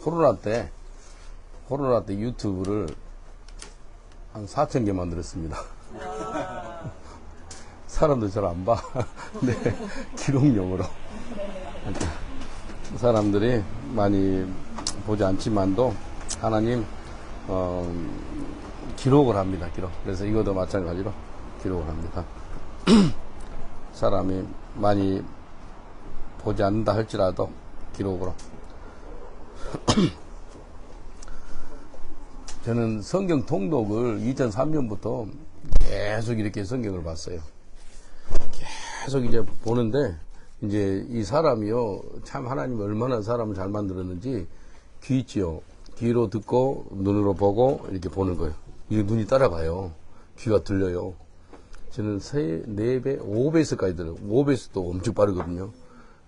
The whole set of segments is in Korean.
코로나 때 유튜브를 한 4,000개 만들었습니다. 사람들 잘 안 봐. 근데 기록용으로. 사람들이 많이 보지 않지만도 하나님 기록을 합니다. 기록. 그래서 이것도 마찬가지로 기록을 합니다. 사람이 많이 보지 않는다 할지라도 기록으로. 저는 성경 통독을 2003년부터 계속 이렇게 성경을 봤어요. 계속 이제 보는데, 이제 이 사람이요, 참 하나님이 얼마나 사람을 잘 만들었는지, 귀 있지요. 귀로 듣고, 눈으로 보고, 이렇게 보는 거예요. 이게 눈이 따라가요. 귀가 들려요. 저는 4배, 5배속까지 들어요. 5배속도 엄청 빠르거든요.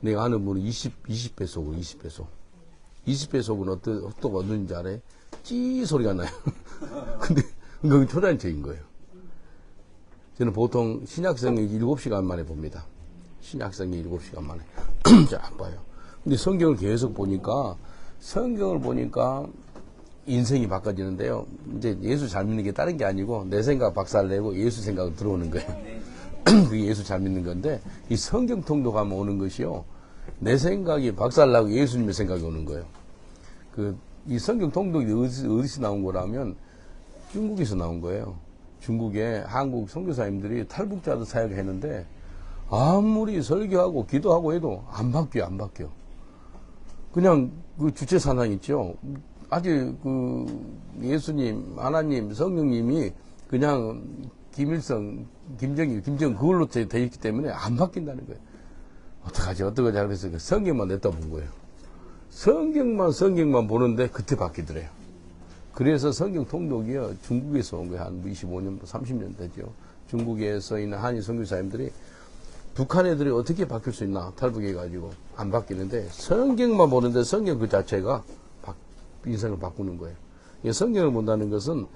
내가 아는 분은 20배속으로, 20배속. 20배속은 어떤 어떤지 알아요? 찌 소리가 나요. 근데, 그건 초단체인 거예요. 저는 보통 신약성경 7시간 만에 봅니다. 신약성경 7시간 만에. 쫙 봐요. 근데 성경을 계속 보니까, 인생이 바꿔지는데요. 이제 예수 잘 믿는 게 다른 게 아니고, 내 생각 박살내고 예수 생각으로 들어오는 거예요. 그게 예수 잘 믿는 건데, 이 성경 통독하면 오는 것이요. 내 생각이 박살나고 예수님의 생각이 오는 거예요. 이 성경 통독이 어디서 나온 거라면, 중국에서 나온 거예요. 중국에 한국 선교사님들이 탈북자도 사역을 했는데 아무리 설교하고 기도하고 해도 안 바뀌어. 그냥 그 주체 사상 있죠. 아직 예수님, 하나님, 성령님이 그냥 김일성, 김정일 그걸로 돼 있기 때문에 안 바뀐다는 거예요. 어떡하지 그래서 성경만 냈다 본 거예요. 성경만 보는데 그때 바뀌더래요. 그래서 성경 통독이요, 중국에서 온 거예요. 한 25년, 30년 되죠. 중국에서 있는 한인 선교사님들이 북한 애들이 어떻게 바뀔 수 있나, 탈북해가지고. 안 바뀌는데, 성경만 보는데 성경 그 자체가 인생을 바꾸는 거예요. 성경을 본다는 것은,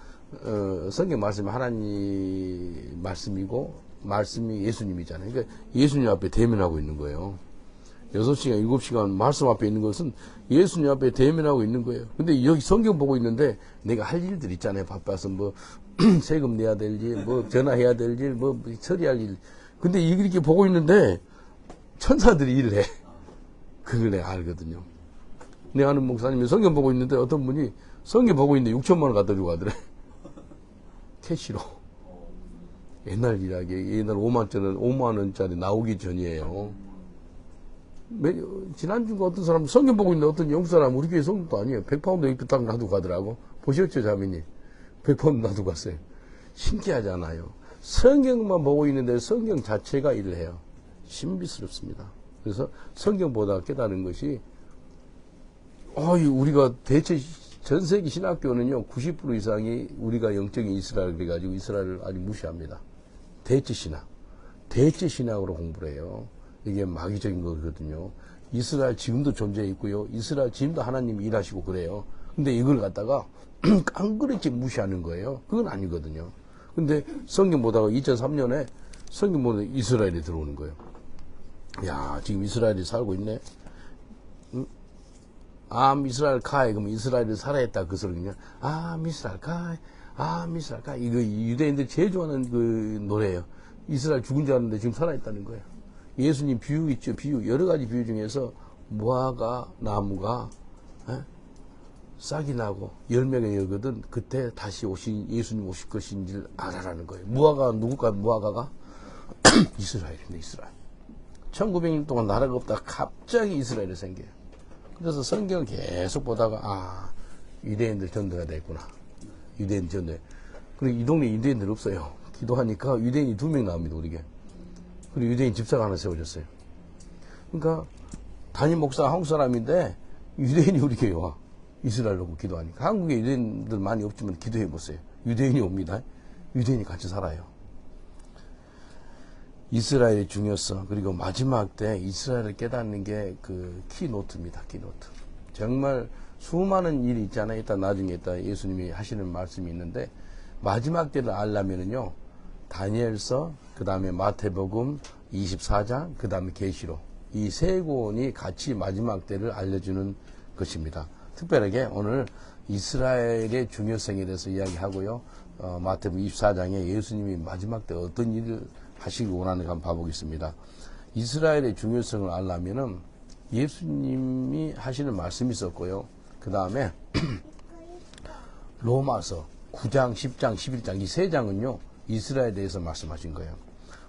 성경 말씀이 하나님 말씀이고, 말씀이 예수님이잖아요. 그러니까 예수님 앞에 대면하고 있는 거예요. 6시간, 7시간 말씀 앞에 있는 것은 예수님 앞에 대면하고 있는 거예요. 근데 여기 성경 보고 있는데 내가 할 일들 있잖아요. 바빠서 세금 내야 될 일, 전화해야 될 일, 처리할 일. 근데 이렇게 보고 있는데 천사들이 일을 해. 그걸 내가 알거든요. 내가 아는 목사님이 성경 보고 있는데 어떤 분이 성경 보고 있는데 6천만 원 갖다 주고 가더래. 캐시로. 옛날 일하게, 옛날 5만 원짜리 나오기 전이에요. 지난주가 어떤 사람 성경 보고 있는 어떤 영국 사람 우리 교회 성도도 아니에요. 100파운드 이렇게 딱 놔두고 가더라고. 보셨죠, 자매님? 100파운드 놔두고 갔어요. 신기하잖아요. 성경만 보고 있는데 성경 자체가 일을 해요. 신비스럽습니다. 그래서 성경 보다가 깨달은 것이, 우리가 대체 전 세계 신학교는요, 90% 이상이 우리가 영적인 이스라엘 그래가지고 이스라엘을 아주 무시합니다. 대체 신학으로 공부를 해요. 이게 마귀적인 거거든요. 이스라엘 지금도 존재해 있고요. 이스라엘 지금도 하나님이 일하시고 그래요. 근데 이걸 갖다가 깡그리지 무시하는 거예요. 그건 아니거든요. 근데 성경 보다가 2003년에 성경 보다 이스라엘이 들어오는 거예요. 야, 지금 이스라엘이 살고 있네. 이스라엘 카이. 그러면 이스라엘이 살아있다. 그 소리냐. 이스라엘 카이. 이거 유대인들이 제일 좋아하는 그 노래예요. 이스라엘 죽은 줄 알았는데 지금 살아있다는 거예요. 예수님 비유 있죠. 비유. 여러 가지 비유 중에서 무화과 나무가 싹이 나고 열매가 열거든 그때 다시 예수님 오실 것인지를 알아라는 거예요. 무화과가 이스라엘입니다. 이스라엘. 1900년 동안 나라가 없다가 갑자기 이스라엘이 생겨요. 그래서 성경을 계속 보다가 유대인들 전도가 됐구나. 유대인 전도. 그리고 이 동네 유대인들 없어요. 기도하니까 유대인이 2명 나옵니다. 우리게. 그리고 유대인 집사가 하나 세워졌어요. 그러니까 담임 목사가 한국 사람인데 유대인이 우리 교회 와. 이스라엘로 기도하니까. 한국에 유대인들 많이 없지만 기도해 보세요. 유대인이 옵니다. 유대인이 같이 살아요. 이스라엘의 중요성, 그리고 마지막 때 이스라엘을 깨닫는 게 그 키노트입니다. 키노트. 정말 수많은 일이 있잖아요. 일단 나중에 예수님이 하시는 말씀이 있는데, 마지막 때를 알려면은요, 다니엘서, 그 다음에 마태복음 24장, 그 다음에 계시록. 이 세 권이 같이 마지막 때를 알려주는 것입니다. 특별하게 오늘 이스라엘의 중요성에 대해서 이야기하고요. 마태복음 24장에 예수님이 마지막 때 어떤 일을 하시기 원하는가 한번 봐보겠습니다. 이스라엘의 중요성을 알려면은 예수님이 하시는 말씀이 있었고요. 그 다음에 로마서 9장, 10장, 11장 이 세 장은요 이스라엘에 대해서 말씀하신 거예요.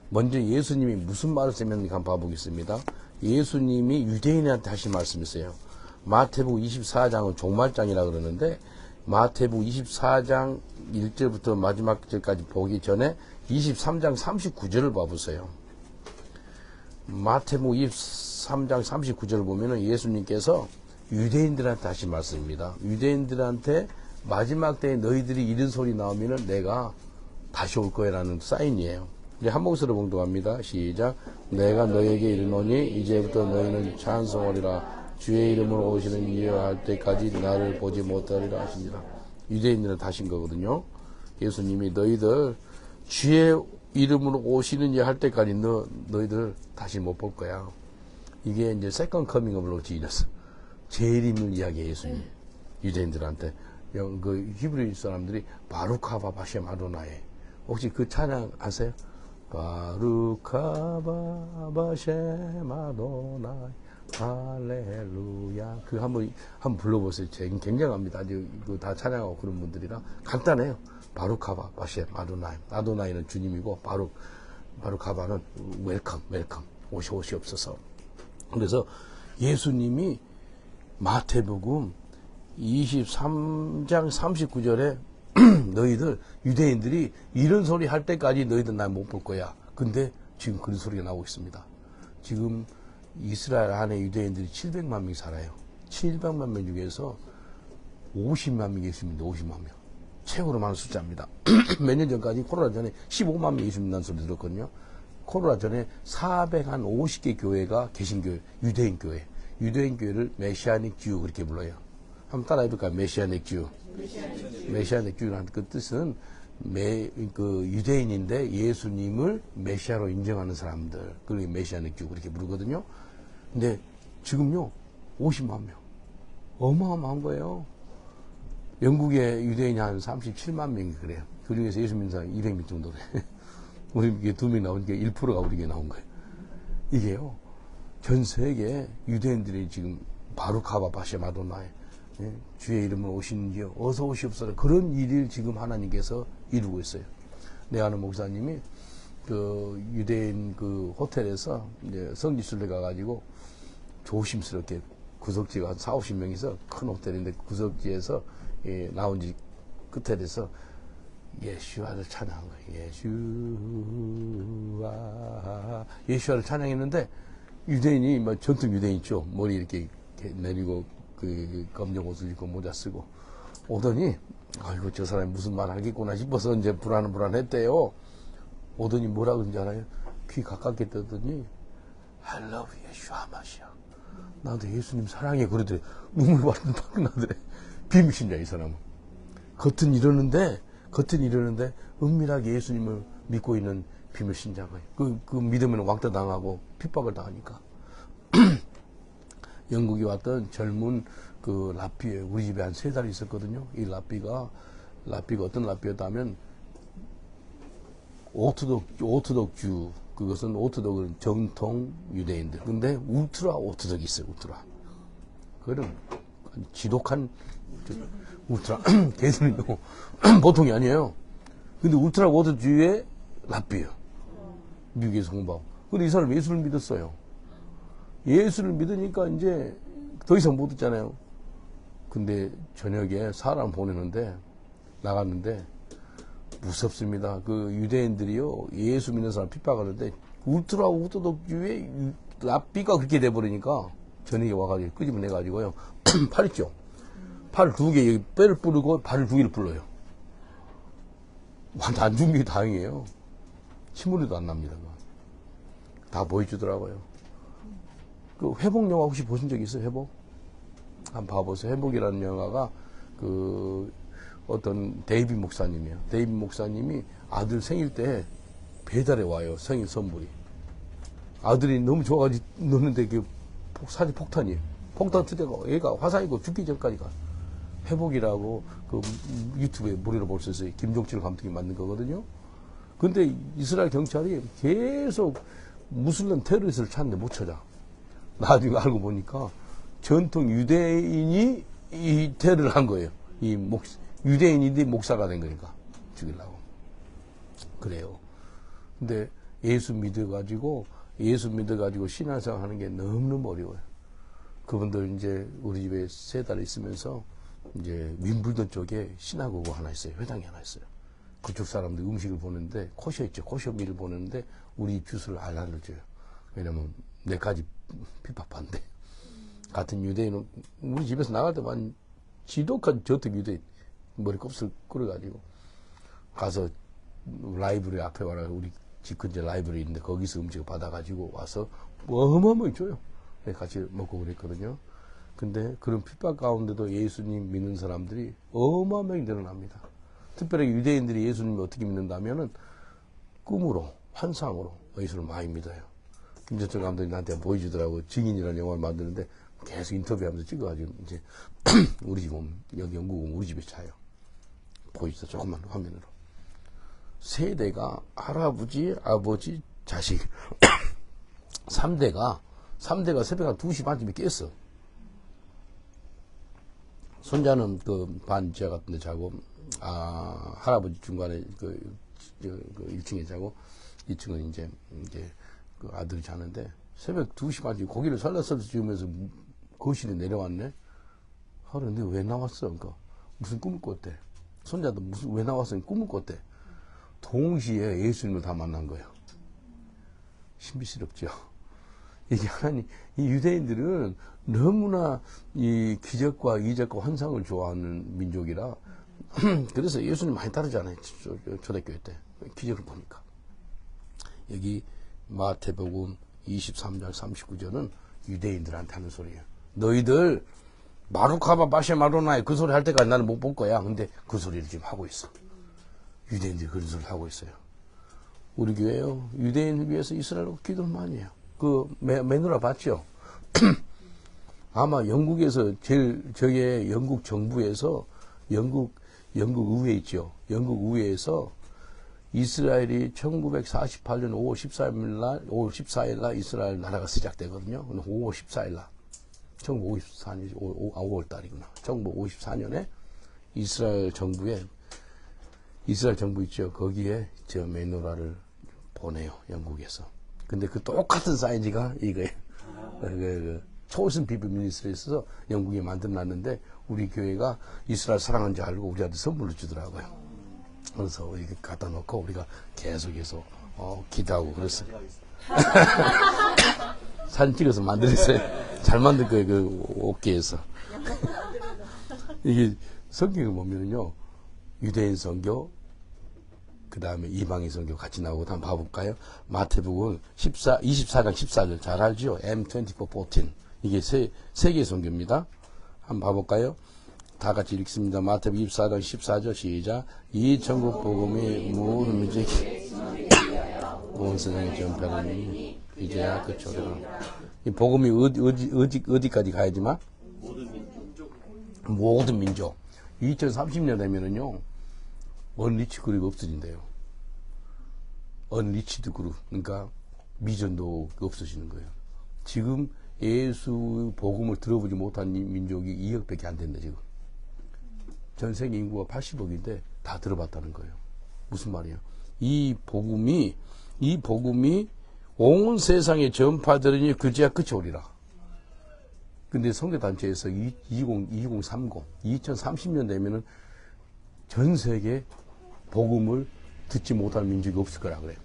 먼저 예수님이 무슨 말을 쓰면서 한번 봐보겠습니다. 예수님이 유대인한테 하신 말씀이 있어요. 마태복음 24장은 종말장이라 그러는데 마태복음 24장 1절부터 마지막 절까지 보기 전에 23장 39절을 봐보세요. 마태복음 23장 39절을 보면은 예수님께서 유대인들한테 하신 말씀입니다. 유대인들한테 마지막 때에 너희들이 이런 소리 나오면은 내가 다시 올 거야라는 사인이에요. 이제 한 목소리로 봉독합니다. 시작. 내가 너에게 이르노니 이제부터 너희는 찬송하리라. 주의 이름으로 오시는 이여 할 때까지 나를 보지 못하리라 하시니라. 유대인들한테 하신 거거든요. 예수님이 너희들 주의 이름으로 오시는 이여 할 때까지 너희들 다시 못 볼 거야. 이게 이제 세컨 커밍업으로 지어졌어. 재림을 이야기해 예수님. 유대인들한테. 그 히브리 사람들이 바루카바 바셈 아도나이. 혹시 그 찬양 아세요? 바루카바 바셈 아도나이 할렐루야. 그 한번 불러보세요. 굉장합니다. 다 찬양하고 그런 분들이라 간단해요. 바루카바 바셈 아도나이. 아도나이는 주님이고 바루카바는 웰컴 오시옵소서. 그래서 예수님이 마태복음 23장 39절에 너희들 유대인들이 이런 소리 할 때까지 너희들 날 못 볼 거야. 근데 지금 그런 소리가 나오고 있습니다. 지금 이스라엘 안에 유대인들이 700만 명이 살아요. 700만 명 중에서 50만 명이 예수 믿는다. 50만 명. 최고로 많은 숫자입니다. 몇 년 전까지 코로나 전에 15만 명이 예수 믿는다는 소리 들었거든요. 코로나 전에 450개 교회가 개신교회, 유대인 교회. 유대인 교회를 메시아닉 주 그렇게 불러요. 한번 따라해볼까요? 메시아닉 주. 메시아닉 주라는 그 뜻은 유대인인데 예수님을 메시아로 인정하는 사람들. 그걸 메시아닉 주 그렇게 부르거든요. 근데 지금요 50만 명. 어마어마한 거예요. 영국의 유대인이 한 37만 명이 그래요. 그 중에서 예수 믿는 사람이 200명 정도 그래. 우리 이게 2명 나오니까 1%가 우리에게 나온 거예요. 이게요. 전 세계 유대인들이 지금 바루카바 바셈 아도나이 주의 이름으로 오시는지요 어서 오시옵소서. 그런 일을 지금 하나님께서 이루고 있어요. 내 아는 목사님이 그 유대인 그 호텔에서 이제 성지순례 가가지고 조심스럽게 구석지가 한 40~50명이서 큰 호텔인데 구석지에서 라운지 끝에서 예수와를 찬양한 거예요. 예수와를 찬양했는데 유대인이 뭐 전통 유대인 있죠. 머리 이렇게 내리고 그 검정 옷을 입고 모자 쓰고 오더니 아이고 저 사람이 무슨 말 하겠구나 싶어서 이제 불안했대요. 오더니 뭐라 그런지 알아요? 귀 가깝게 뜨더니 I love 예수아 마시아. 나도 예수님 사랑해 그러더래. 눈물 팍 나더래. 비밀신자 이 사람은. 겉은 이러는데 은밀하게 예수님을 믿고 있는 비밀신자가 그 믿으면 왕따 당하고 핍박을 당하니까. 영국에 왔던 젊은 그 라삐에 우리 집에 한 3달 있었거든요. 이 라삐가 어떤 라삐였다면 오토독주 그것은 오토독은 정통 유대인들. 근데 울트라 오토독이 있어요. 울트라. 그거는 지독한 울트라 걔들은 보통이 아니에요. 근데 울트라 오토독주의 라삐예요. 미국에서 공부하고. 근데 이 사람 예수를 믿었어요. 예수를 믿으니까 이제 더 이상 못 듣잖아요. 근데 저녁에 사람 보내는데 나갔는데 무섭습니다. 그 유대인들이요 예수 믿는 사람 핍박하는데 울트라 오토독주의 라삐가 그렇게 돼버리니까 저녁에 와가지고 끄집어내가지고요 팔 있죠. 팔 2개 여기 뼈를 뿌리고 발을 2개를 불러요. 완전 안 죽는 게 다행이에요. 침울이도 안 납니다. 다 보여주더라고요. 그 회복 영화 혹시 보신 적 있어요? 회복? 한번 봐보세요. 회복이라는 영화가 그 어떤 데이비 목사님이에요. 데이비 목사님이 아들 생일 때 배달해 와요. 생일 선물이. 아들이 너무 좋아가지고 넣는데 그 사지 폭탄이에요. 폭탄 터져가 얘가 화상이고 죽기 전까지 가. 회복이라고 그 유튜브에 무료로 볼 수 있어요. 김종철 감독이 만든 거거든요. 근데 이스라엘 경찰이 계속 무슬림 테러리스트를 찾는데 못 찾아. 나중에 알고 보니까 전통 유대인이 이 테러를 한 거예요. 유대인인데 목사가 된 거니까 죽이려고. 그래요. 근데 예수 믿어가지고 신앙생활 하는 게 너무너무 어려워요. 그분들 이제 우리 집에 3달 있으면서 이제 윈블던 쪽에 시나고그 하나 있어요. 회당이 하나 있어요. 그쪽 사람들 음식을 보는데 코셔 있죠. 코셔미를 보는데 우리 집 주소를 알려줘요. 왜냐면 내까지 핍박한데 같은 유대인은 우리 집에서 나갈 때만 지독한 저택 유대인 머리곱슬 끌어가지고 가서 라이브러리 앞에 와라 우리 집 근처 라이브러리 있는데 거기서 음식을 받아가지고 와서 어마어마하게 줘요. 같이 먹고 그랬거든요. 근데 그런 핍박 가운데도 예수님 믿는 사람들이 어마어마하게 늘어납니다. 특별히 유대인들이 예수님을 어떻게 믿는다면은 꿈으로, 환상으로 예수를 많이 믿어요. 김재철 감독이 나한테 보여주더라고. 증인이라는 영화를 만드는데 계속 인터뷰하면서 찍어가지고 이제 우리 집 오면, 여기 영국 오면 우리 집에 자요. 보여주다 조금만 화면으로. 세대가 할아버지, 아버지, 자식. 3대가 새벽 한 2시 반쯤에 깼어. 손자는 그 반지하 같은 데 자고, 할아버지 중간에 그 1층에 자고, 2층은 이제 그 아들이 자는데, 새벽 2시 반쯤에 고기를 살라살라 지으면서 거실에 내려왔네? 하루, 근데 왜 나왔어? 그러니까, 무슨 꿈을 꿨대. 손자도 왜 나왔어? 꿈을 꿨대. 동시에 예수님을 다 만난 거예요. 신비스럽죠. 이게 하나님, 이 유대인들은 너무나 이 기적과 이적과 환상을 좋아하는 민족이라, 그래서 예수님 많이 따르잖아요. 초대교회 때. 기적을 보니까. 여기 마태복음 23장 39절은 유대인들한테 하는 소리예요. 너희들 마루카바 바셰 마로나에 그 소리 할 때까지 나는 못 볼 거야. 근데 그 소리를 지금 하고 있어. 유대인들이 그런 소리를 하고 있어요. 우리 교회요. 유대인을 위해서 이스라엘로 기도를 많이 해요. 그 매누라 봤죠? 아마 영국에서 저게 영국 정부에서 영국 의회 있죠. 영국 의회에서 이스라엘이 1948년 5월 14일 날 이스라엘 나라가 시작되거든요. 5월 14일 날. 1954년 5월 달이구나. 1954년에 이스라엘 정부 있죠. 거기에 저 메노라를 보내요. 영국에서. 근데 그 똑같은 사이즈가 이거예요. 초선 비비 미니스트리에 있어서 영국에 만들어놨는데 우리 교회가 이스라엘 사랑하는 줄 알고 우리한테 선물로 주더라고요. 그래서 이렇게 갖다 놓고 우리가 계속해서 기도하고 그랬어요. 사진 찍어서 만들었어요. 잘 만든 거예요. 그 옥계에서. 이게 성경을 보면요. 유대인 선교, 그 다음에 이방인 선교 같이 나오고 한번 봐볼까요? 마태복음 24장 14절 잘 알죠? M24:14 이게 세계 선교입니다. 한번 봐볼까요? 다 같이 읽습니다. 마태복음 24장 14절 시작. 이 천국 복음이 모든 민족에 온 세상에 전파하니 이제야 그쳐라. 이 복음이 어디까지 가야지만? 모든 민족. 2030년 되면은요, 언리치 그룹이 없어진대요. 언리치드 그룹. 그러니까 미전도 없어지는 거예요. 지금 예수 복음을 들어보지 못한 민족이 2억밖에 안 된다, 지금. 전 세계 인구가 80억인데 다 들어봤다는 거예요. 무슨 말이에요? 이 복음이 온 세상에 전파되리니 그제야 끝이 오리라. 근데 선교단체에서 2030년 되면은 전 세계 복음을 듣지 못할 민족이 없을 거라 그래요.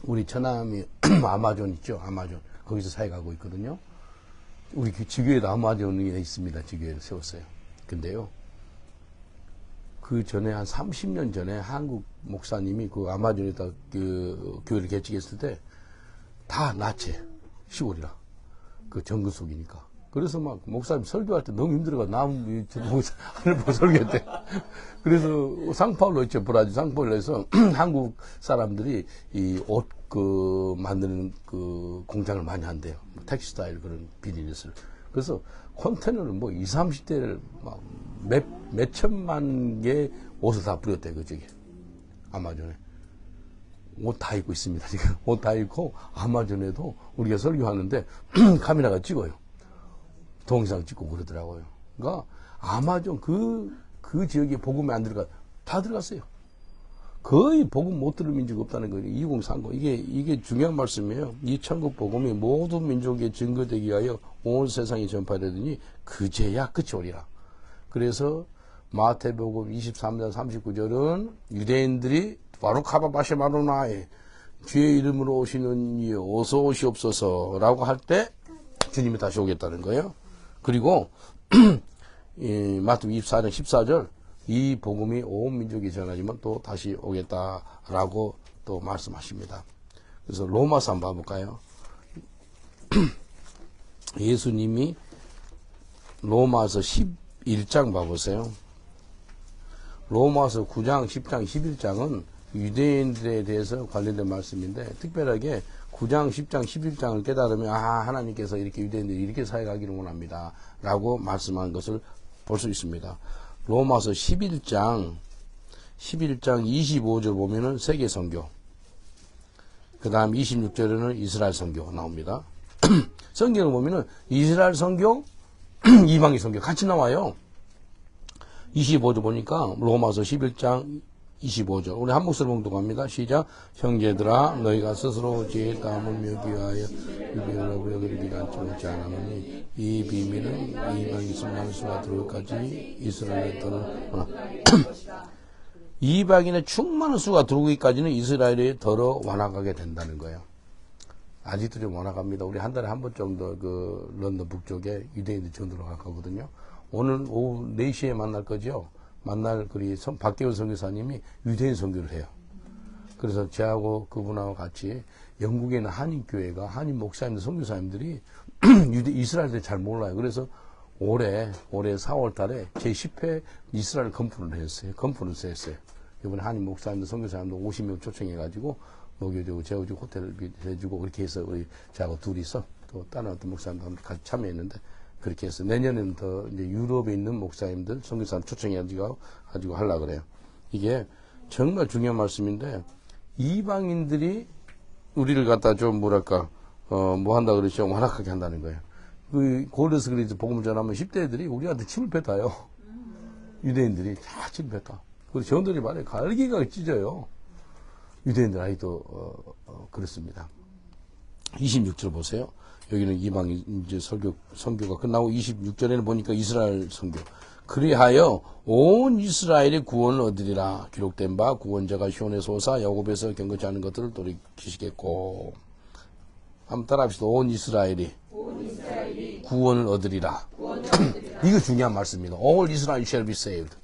우리 처남이 아마존 있죠? 아마존. 거기서 사역하고 있거든요. 우리 지교에도 아마존이 있습니다. 지교회를 세웠어요. 근데요. 그 전에 한 30년 전에 한국 목사님이 그 아마존에다 그 교회를 개척했을 때 다 나체 시골이라. 그 정글 속이니까. 그래서 막 목사님 설교할 때 너무 힘들어가 하늘 보고 설교했대. 그래서 상파울로 있죠. 브라질 상파울로에서 한국 사람들이 이 옷 만드는 그 공장을 많이 한대요. 텍스타일 그런 비즈니스를. 그래서 컨테이너를 뭐 20, 30대를 막 몇 천만 개 옷을 다 뿌렸대, 그저기. 아마존에. 옷 다 입고 있습니다, 지금. 옷 다 입고 아마존에도 우리가 설교하는데 카메라가 찍어요. 동영상 찍고 그러더라고요. 그러니까 아마존 그 지역에 복음이 안 다 들어갔어요. 거의 복음 못 들을 민족이 없다는 거예요. 2030. 이게 중요한 말씀이에요. 이 천국 복음이 모든 민족에 증거되기 위하여 온 세상에 전파되더니 그제야 끝이 오리라. 그래서 마태복음 23장 39절은 유대인들이 바루카바바시마루나에 주의 이름으로 오시는 이 어서 오시옵소서라고 할 때 주님이 다시 오겠다는 거예요. 그리고 마태복음 24장 14절 이 복음이 온 민족에 전하지만 또 다시 오겠다라고 또 말씀하십니다. 그래서 로마서 한번 봐볼까요? 예수님이 로마서 11장 봐보세요. 로마서 9장, 10장, 11장은 유대인들에 대해서 관련된 말씀인데 특별하게 9장, 10장, 11장을 깨달으면 하나님께서 이렇게 유대인들이 이렇게 사역하기를 원합니다 라고 말씀한 것을 볼 수 있습니다. 로마서 11장 25절 보면은 세계 선교, 그 다음 26절에는 이스라엘 선교 나옵니다. 성경을 보면은 이스라엘 선교, 이방인 선교 같이 나와요. 25절 보니까 로마서 11장 25절. 우리 한 목소리 봉독합니다. 시작. 형제들아 너희가 스스로 제 땀을 먹기 위하여 유비하라고 여기지 않지 않았느니 이 비밀은 이방인 수많은 수가 들어오기까지 이스라엘에 들어 이방인의 충만한 수가 들어오기까지는 이스라엘에 들어 완악하게 된다는 거예요. 아직도 좀 완악합니다. 우리 한 달에 한 번 정도 그 런던 북쪽에 유대인들 전도로 가거든요. 오늘 오후 4시에 만날 거죠. 만날 박계훈 선교사님이 유대인 선교를 해요. 그래서 저하고 그분하고 같이 영국에 있는 한인교회가 한인 목사님들, 선교사님들이 이스라엘에 잘 몰라요. 그래서 올해 4월 달에 제10회 이스라엘 건프를 했어요. 이번에 한인 목사님들, 선교사님들 50명 초청해가지고 먹여주고 재워주고 호텔을 해주고 그렇게 해서 우리 저하고 둘이서 또 다른 어떤 목사님들 같이 참여했는데 그렇게 해서 내년에는 더 이제 유럽에 있는 목사님들, 선교사님 초청해가지고 하려고 그래요. 이게 정말 중요한 말씀인데, 이방인들이 우리를 갖다 좀 뭐랄까, 뭐 한다 그러죠. 완악하게 한다는 거예요. 골드스 그리즈 복음을 전하면 10대들이 우리한테 침을 뱉어요. 유대인들이 다 침을 뱉어. 그리고 전들이 말해, 갈기가 찢어요. 유대인들 아이도, 그렇습니다. 26절 보세요. 여기는 이방인 이제 선교가 끝나고 26절에는 보니까 이스라엘 선교. 그리하여 온 이스라엘의 구원을 얻으리라. 기록된 바 구원자가 시온에서 오사 야곱에서 경건치 않은 것들을 돌이키시겠고. 한번 따라합시다. 온 이스라엘이 구원을 얻으리라. 이거 중요한 말씀입니다. All Israel shall be saved.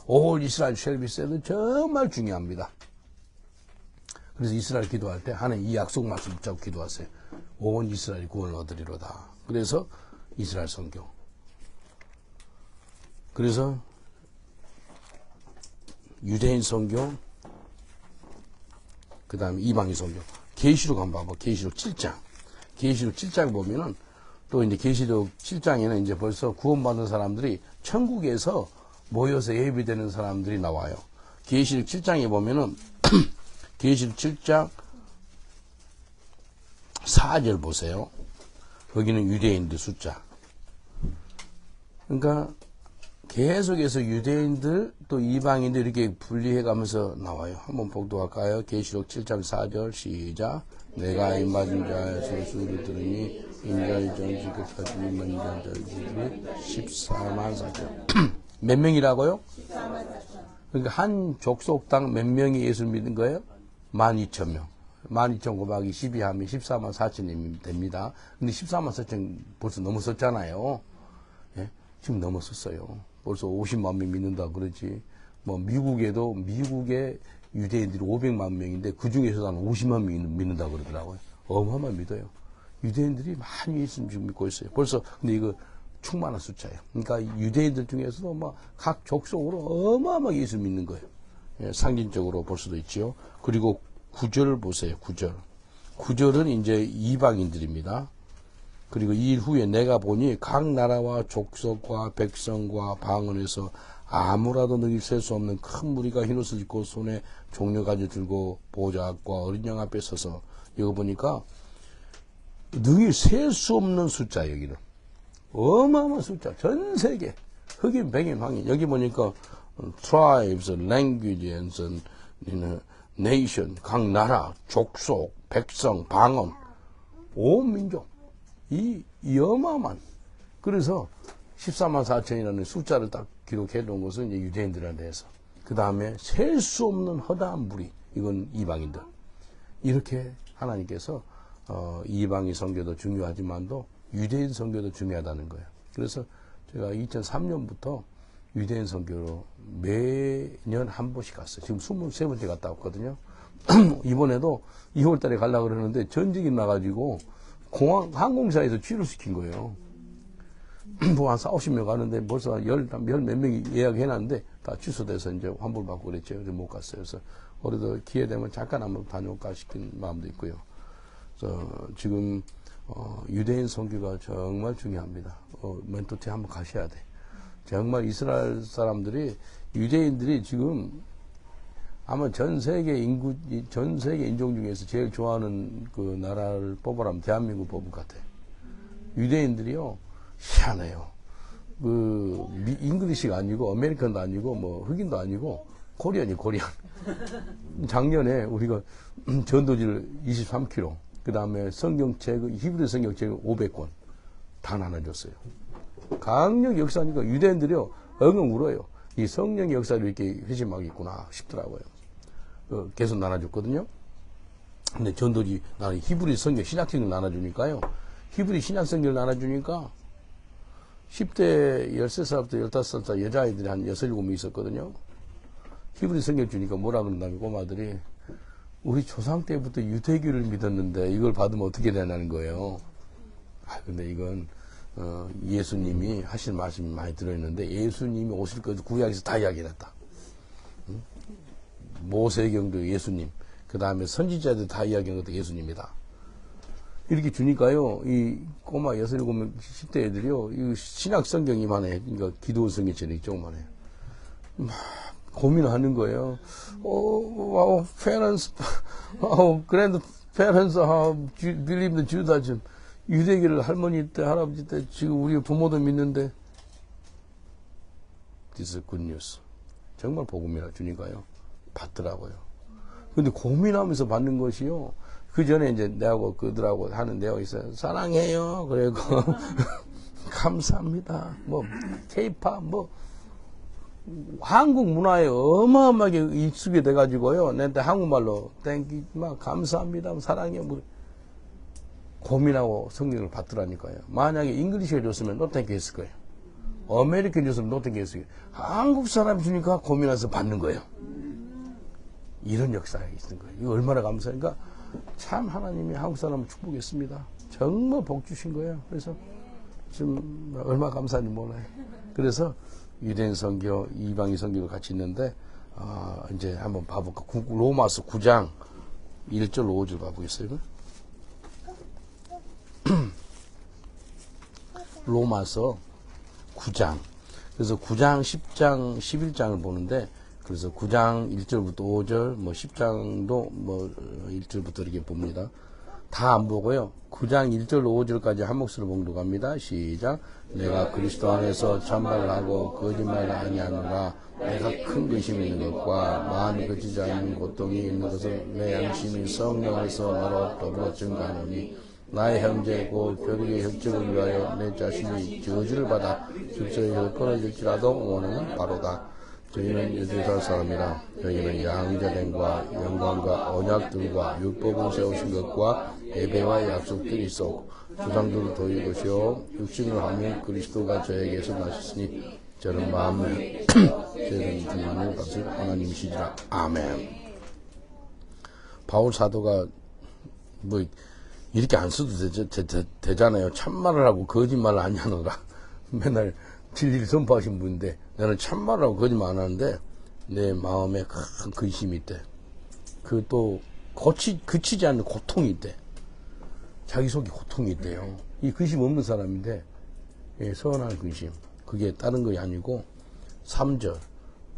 All Israel shall be saved. 정말 중요합니다. 그래서 이스라엘 기도할 때 하나님 이 약속 말씀 붙잡고 기도하세요. 온 이스라엘이 구원을 얻으리로다. 그래서 이스라엘 선교. 그래서 유대인 선교, 그 다음에 이방인 선교. 계시록 한번 봐봐. 계시록 7장. 계시록 7장 보면은 또 이제 계시록 7장에는 이제 벌써 구원받은 사람들이 천국에서 모여서 예비되는 사람들이 나와요. 계시록 7장에 보면은 계시록 7장 4절 보세요. 거기는 유대인들 숫자. 그러니까 계속해서 유대인들 또 이방인들 이렇게 분리해 가면서 나와요. 한번 봉독할까요? 계시록 7장 4절 시작. 내가 임맞은 자의 소수를 들으니 인자의 정식 끝까지 임맞은 자들이 14만 4천. 몇 명이라고요? 14만 4천. 그러니까 한 족속당 몇 명이 예수를 믿는 거예요? 12,000명. 12,000 곱하기 12 하면 14만 4천이 됩니다. 근데 14만 4천 벌써 넘어섰잖아요. 예? 지금 넘어섰어요. 벌써 50만 명 믿는다 그러지. 뭐 미국의 유대인들이 500만 명인데 그 중에서도 한 50만 명이 믿는다 그러더라고요. 어마어마 믿어요. 유대인들이 많이 예수 믿고 있어요. 벌써 근데 이거 충만한 숫자예요. 그러니까 유대인들 중에서도 막 각 족속으로 어마어마하게 예수 믿는 거예요. 예, 상징적으로 볼 수도 있죠. 그리고 9절을 보세요. 9절. 9절은 이제 이방인들입니다. 그리고 이 일 후에 내가 보니 각 나라와 족속과 백성과 방언에서 아무라도 능히 셀 수 없는 큰 무리가 흰옷을 입고 손에 종려가지 들고 보좌 앞과 어린 양 앞에 서서, 이거 보니까 능히 셀 수 없는 숫자, 여기는 어마어마한 숫자, 전 세계 흑인 백인 황인, 여기 보니까 tribes, languages, nation, 각 나라, 족속, 백성, 방언, 온 민족, 이 어마어마한. 그래서 14만 4천이라는 숫자를 딱 기록해 놓은 것은 이제 유대인들에 대해서. 그 다음에 셀 수 없는 허다한 무리, 이건 이방인들. 이렇게 하나님께서 이방인 선교도 중요하지만도 유대인 선교도 중요하다는 거예요. 그래서 제가 2003년부터 유대인 선교로 매년 한 번씩 갔어요. 지금 23번째 갔다 왔거든요. 이번에도 2월 달에 가려고 그러는데 전직이 나가지고 항공사에서 취소시킨 거예요. 뭐 한 4, 50명 가는데 벌써 열 몇 명이 예약해놨는데 다 취소돼서 이제 환불받고 그랬죠. 그래서 못 갔어요. 그래서 올해도 기회 되면 잠깐 한번 다녀올까 싶은 마음도 있고요. 그래서 지금 유대인 선교가 정말 중요합니다. 멘토티 한번 가셔야 돼. 정말 이스라엘 사람들이, 유대인들이 지금 아마 전 세계 인종 중에서 제일 좋아하는 그 나라를 뽑으라면 대한민국 뽑을 것 같아요. 유대인들이요, 희한해요. 잉글리시가 아니고, 아메리칸도 아니고, 뭐, 흑인도 아니고, 코리안이 코리안. 작년에 우리가 전도지를 23km, 그 다음에 성경책, 히브리 성경책 500권 다 나눠줬어요. 강력 역사니까 유대인들이요, 엉엉 울어요. 이 성령의 역사를 이렇게 회심하고 있구나 싶더라고요. 계속 나눠줬거든요. 근데 전도지, 나는 히브리 성경, 신약성경을 나눠주니까요. 히브리 신약성경을 나눠주니까 10대 13살부터 15살 여자아이들이 한 6, 7명 있었거든요. 히브리 성경 주니까 뭐라 그런다면 꼬마들이, 우리 조상 때부터 유대교를 믿었는데 이걸 받으면 어떻게 되냐는 거예요. 근데 이건 예수님이 하신 말씀이 많이 들어있는데, 예수님이 오실 것을 구약에서 다 이야기했다. 모세경도 예수님, 그 다음에 선지자들 다 이야기한 것도 예수님이다. 이렇게 주니까요, 이 꼬마 6, 7명 10대 애들이요, 이 신약 성경이만 해. 그러니까 기도 성경처럼 이쪽만 해요. 막 고민하는 거예요. parents, grandparents believe the Judaism. 유대교를 할머니 때, 할아버지 때, 지금 우리 부모도 믿는데, this is good news. 정말 복음이라 주니까요, 받더라고요. 근데 고민하면서 받는 것이요, 그 전에 이제 내하고 그들하고 하는 내용이 있어요. 사랑해요. 그리고, 감사합니다. 뭐, K-pop, 뭐, 한국 문화에 어마어마하게 익숙이 돼가지고요, 내한테 한국말로, 땡기, 막, 감사합니다. 사랑해요. 뭐, 고민하고 성경을 받더라니까요. 만약에 잉글리시를 줬으면 no thank you 했을 거예요. 아메리칸 줬으면 no thank you 했을 거예요. 한국 사람 주니까 고민해서 받는 거예요. 이런 역사가 있는 거예요. 이거 얼마나 감사하니까 참 하나님이 한국 사람을 축복했습니다. 정말 복 주신 거예요. 그래서 지금 얼마나 감사한지 몰라요. 그래서 유대인 선교, 이방인 선교가 같이 있는데 이제 한번 봐볼까. 로마서 9장 1절 5절 봐보겠어요. 로마서 9장. 그래서 9장, 10장, 11장을 보는데, 그래서 9장 1절부터 5절, 뭐 10장도 뭐 1절부터 이렇게 봅니다. 다 안 보고요. 9장 1절 5절까지 한 목소리로 봉독합니다. 시작. 내가 그리스도 안에서 참말을 하고 거짓말을 아니하노라. 내가 큰 근심이 있는 것과 마음이 그치지 않는 고통이 있는 것을 내 양심이 성령에서 나로 더불어 증거하노니, 나의 형제고 교육의 혁정을 위하여 내 자신이 저주를 받아 즉석에서 끊어질지라도 원하는 바로다. 저희는 유대살 사람이라 저희는 양자됨과 영광과 언약들과 율법을 세우신 것과 예배와 약속들이 있었고 조상들을 도울 것이요 육신을 하면 그리스도가 저에게서 나셨으니 저는 마음에 저희는 주님을 받을 하나님이시지라. 아멘. 바울 사도가 뭐 이렇게 안 써도 되잖아요. 참말을 하고 거짓말을 안 하노라. 맨날 진리를 선포하신 분인데, 나는 참말을 하고 거짓말 안 하는데 내 마음에 큰 근심이 있대. 그 또 그치지 않는 고통이 있대. 자기 속에 고통이 있대요. 이 근심 없는 사람인데, 예, 선한 근심. 그게 다른 것이 아니고, 3절.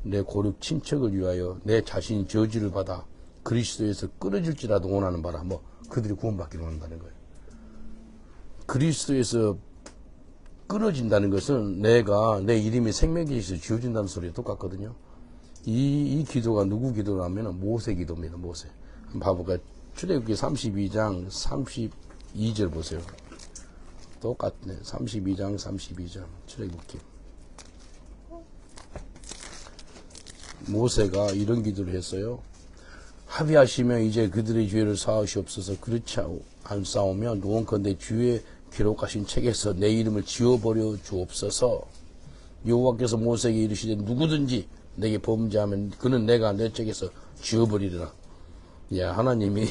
내 고륙 친척을 위하여 내 자신이 저주를 받아 그리스도에서 끊어질지라도 원하는 바라. 뭐, 그들이 구원받기를 원한다는 거예요. 그리스도에서 끊어진다는 것은 내가 내 이름이 생명계시에서 지워진다는 소리가 똑같거든요. 이 기도가 누구 기도라면 모세 기도입니다. 모세. 한번 봐볼까요? 출애굽기 32장 32절 보세요. 똑같네. 32장 32절 출애굽기. 모세가 이런 기도를 했어요. 합의하시며 이제 그들의 죄를 사하시옵소서. 그렇지 않사오면 원컨대 주의 기록하신 책에서 내 이름을 지워버려 주옵소서. 여호와께서 모세에게 이르시되 누구든지 내게 범죄하면 그는 내가 내 책에서 지워버리리라. 예, 하나님이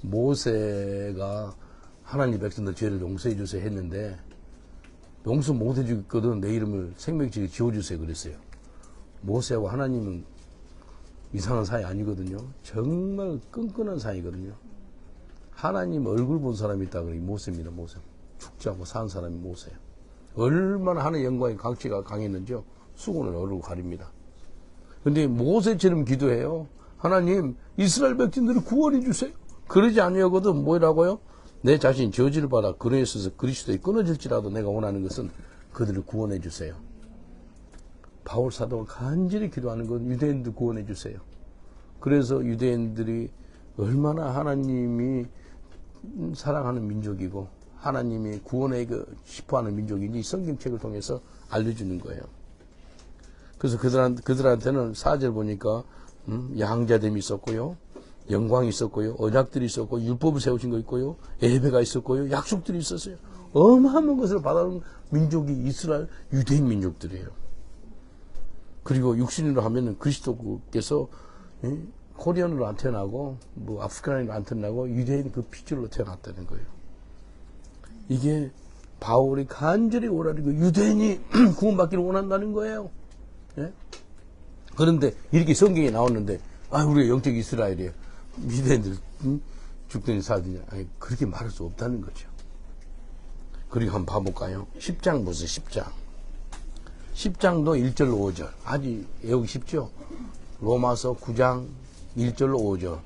모세가 하나님 백성들 죄를 용서해 주세요 했는데 용서 못 해주거든 내 이름을 생명책에 지워주세요 그랬어요. 모세와 하나님은 이상한 사이 아니거든요. 정말 끈끈한 사이거든요. 하나님 얼굴 본 사람이 있다 그러니 모세입니다. 모세. 죽지 않고 산 사람이 모세예요. 얼마나 하나의 영광의 강치가 강했는지요. 수건을 얼굴 가립니다. 근데 모세처럼 기도해요. 하나님 이스라엘 백성들을 구원해 주세요. 그러지 아니하거든 뭐라고요? 내 자신 저주를 받아 그에 있어서 그리스도에 끊어질지라도 내가 원하는 것은 그들을 구원해 주세요. 바울 사도가 간절히 기도하는 건 유대인들 구원해 주세요. 그래서 유대인들이 얼마나 하나님이 사랑하는 민족이고 하나님이 구원해 싶어하는 민족인지 성경책을 통해서 알려주는 거예요. 그래서 그들한테는 4절 보니까 양자됨이 있었고요. 영광이 있었고요. 언약들이 있었고 율법을 세우신 거 있고요. 예배가 있었고요. 약속들이 있었어요. 어마어마한 것을 받아온 민족이 이스라엘 유대인 민족들이에요. 그리고 육신으로 하면은 그리스도께서 코리안으로 안 태어나고 뭐 아프리카인으로 안 태어나고 유대인 그 피줄로 태어났다는 거예요. 이게 바울이 간절히 오라리고 유대인이 구원받기를 원한다는 거예요. 예? 그런데 이렇게 성경에 나왔는데 우리가 영적 이스라엘이에요. 유대인들 죽더니 살더니 그렇게 말할 수 없다는 거죠. 그리고 한번 봐볼까요? 10장 보세요. 10장. 10장도 1절로 5절. 아주 외우기 쉽죠? 로마서 9장 1절로 5절.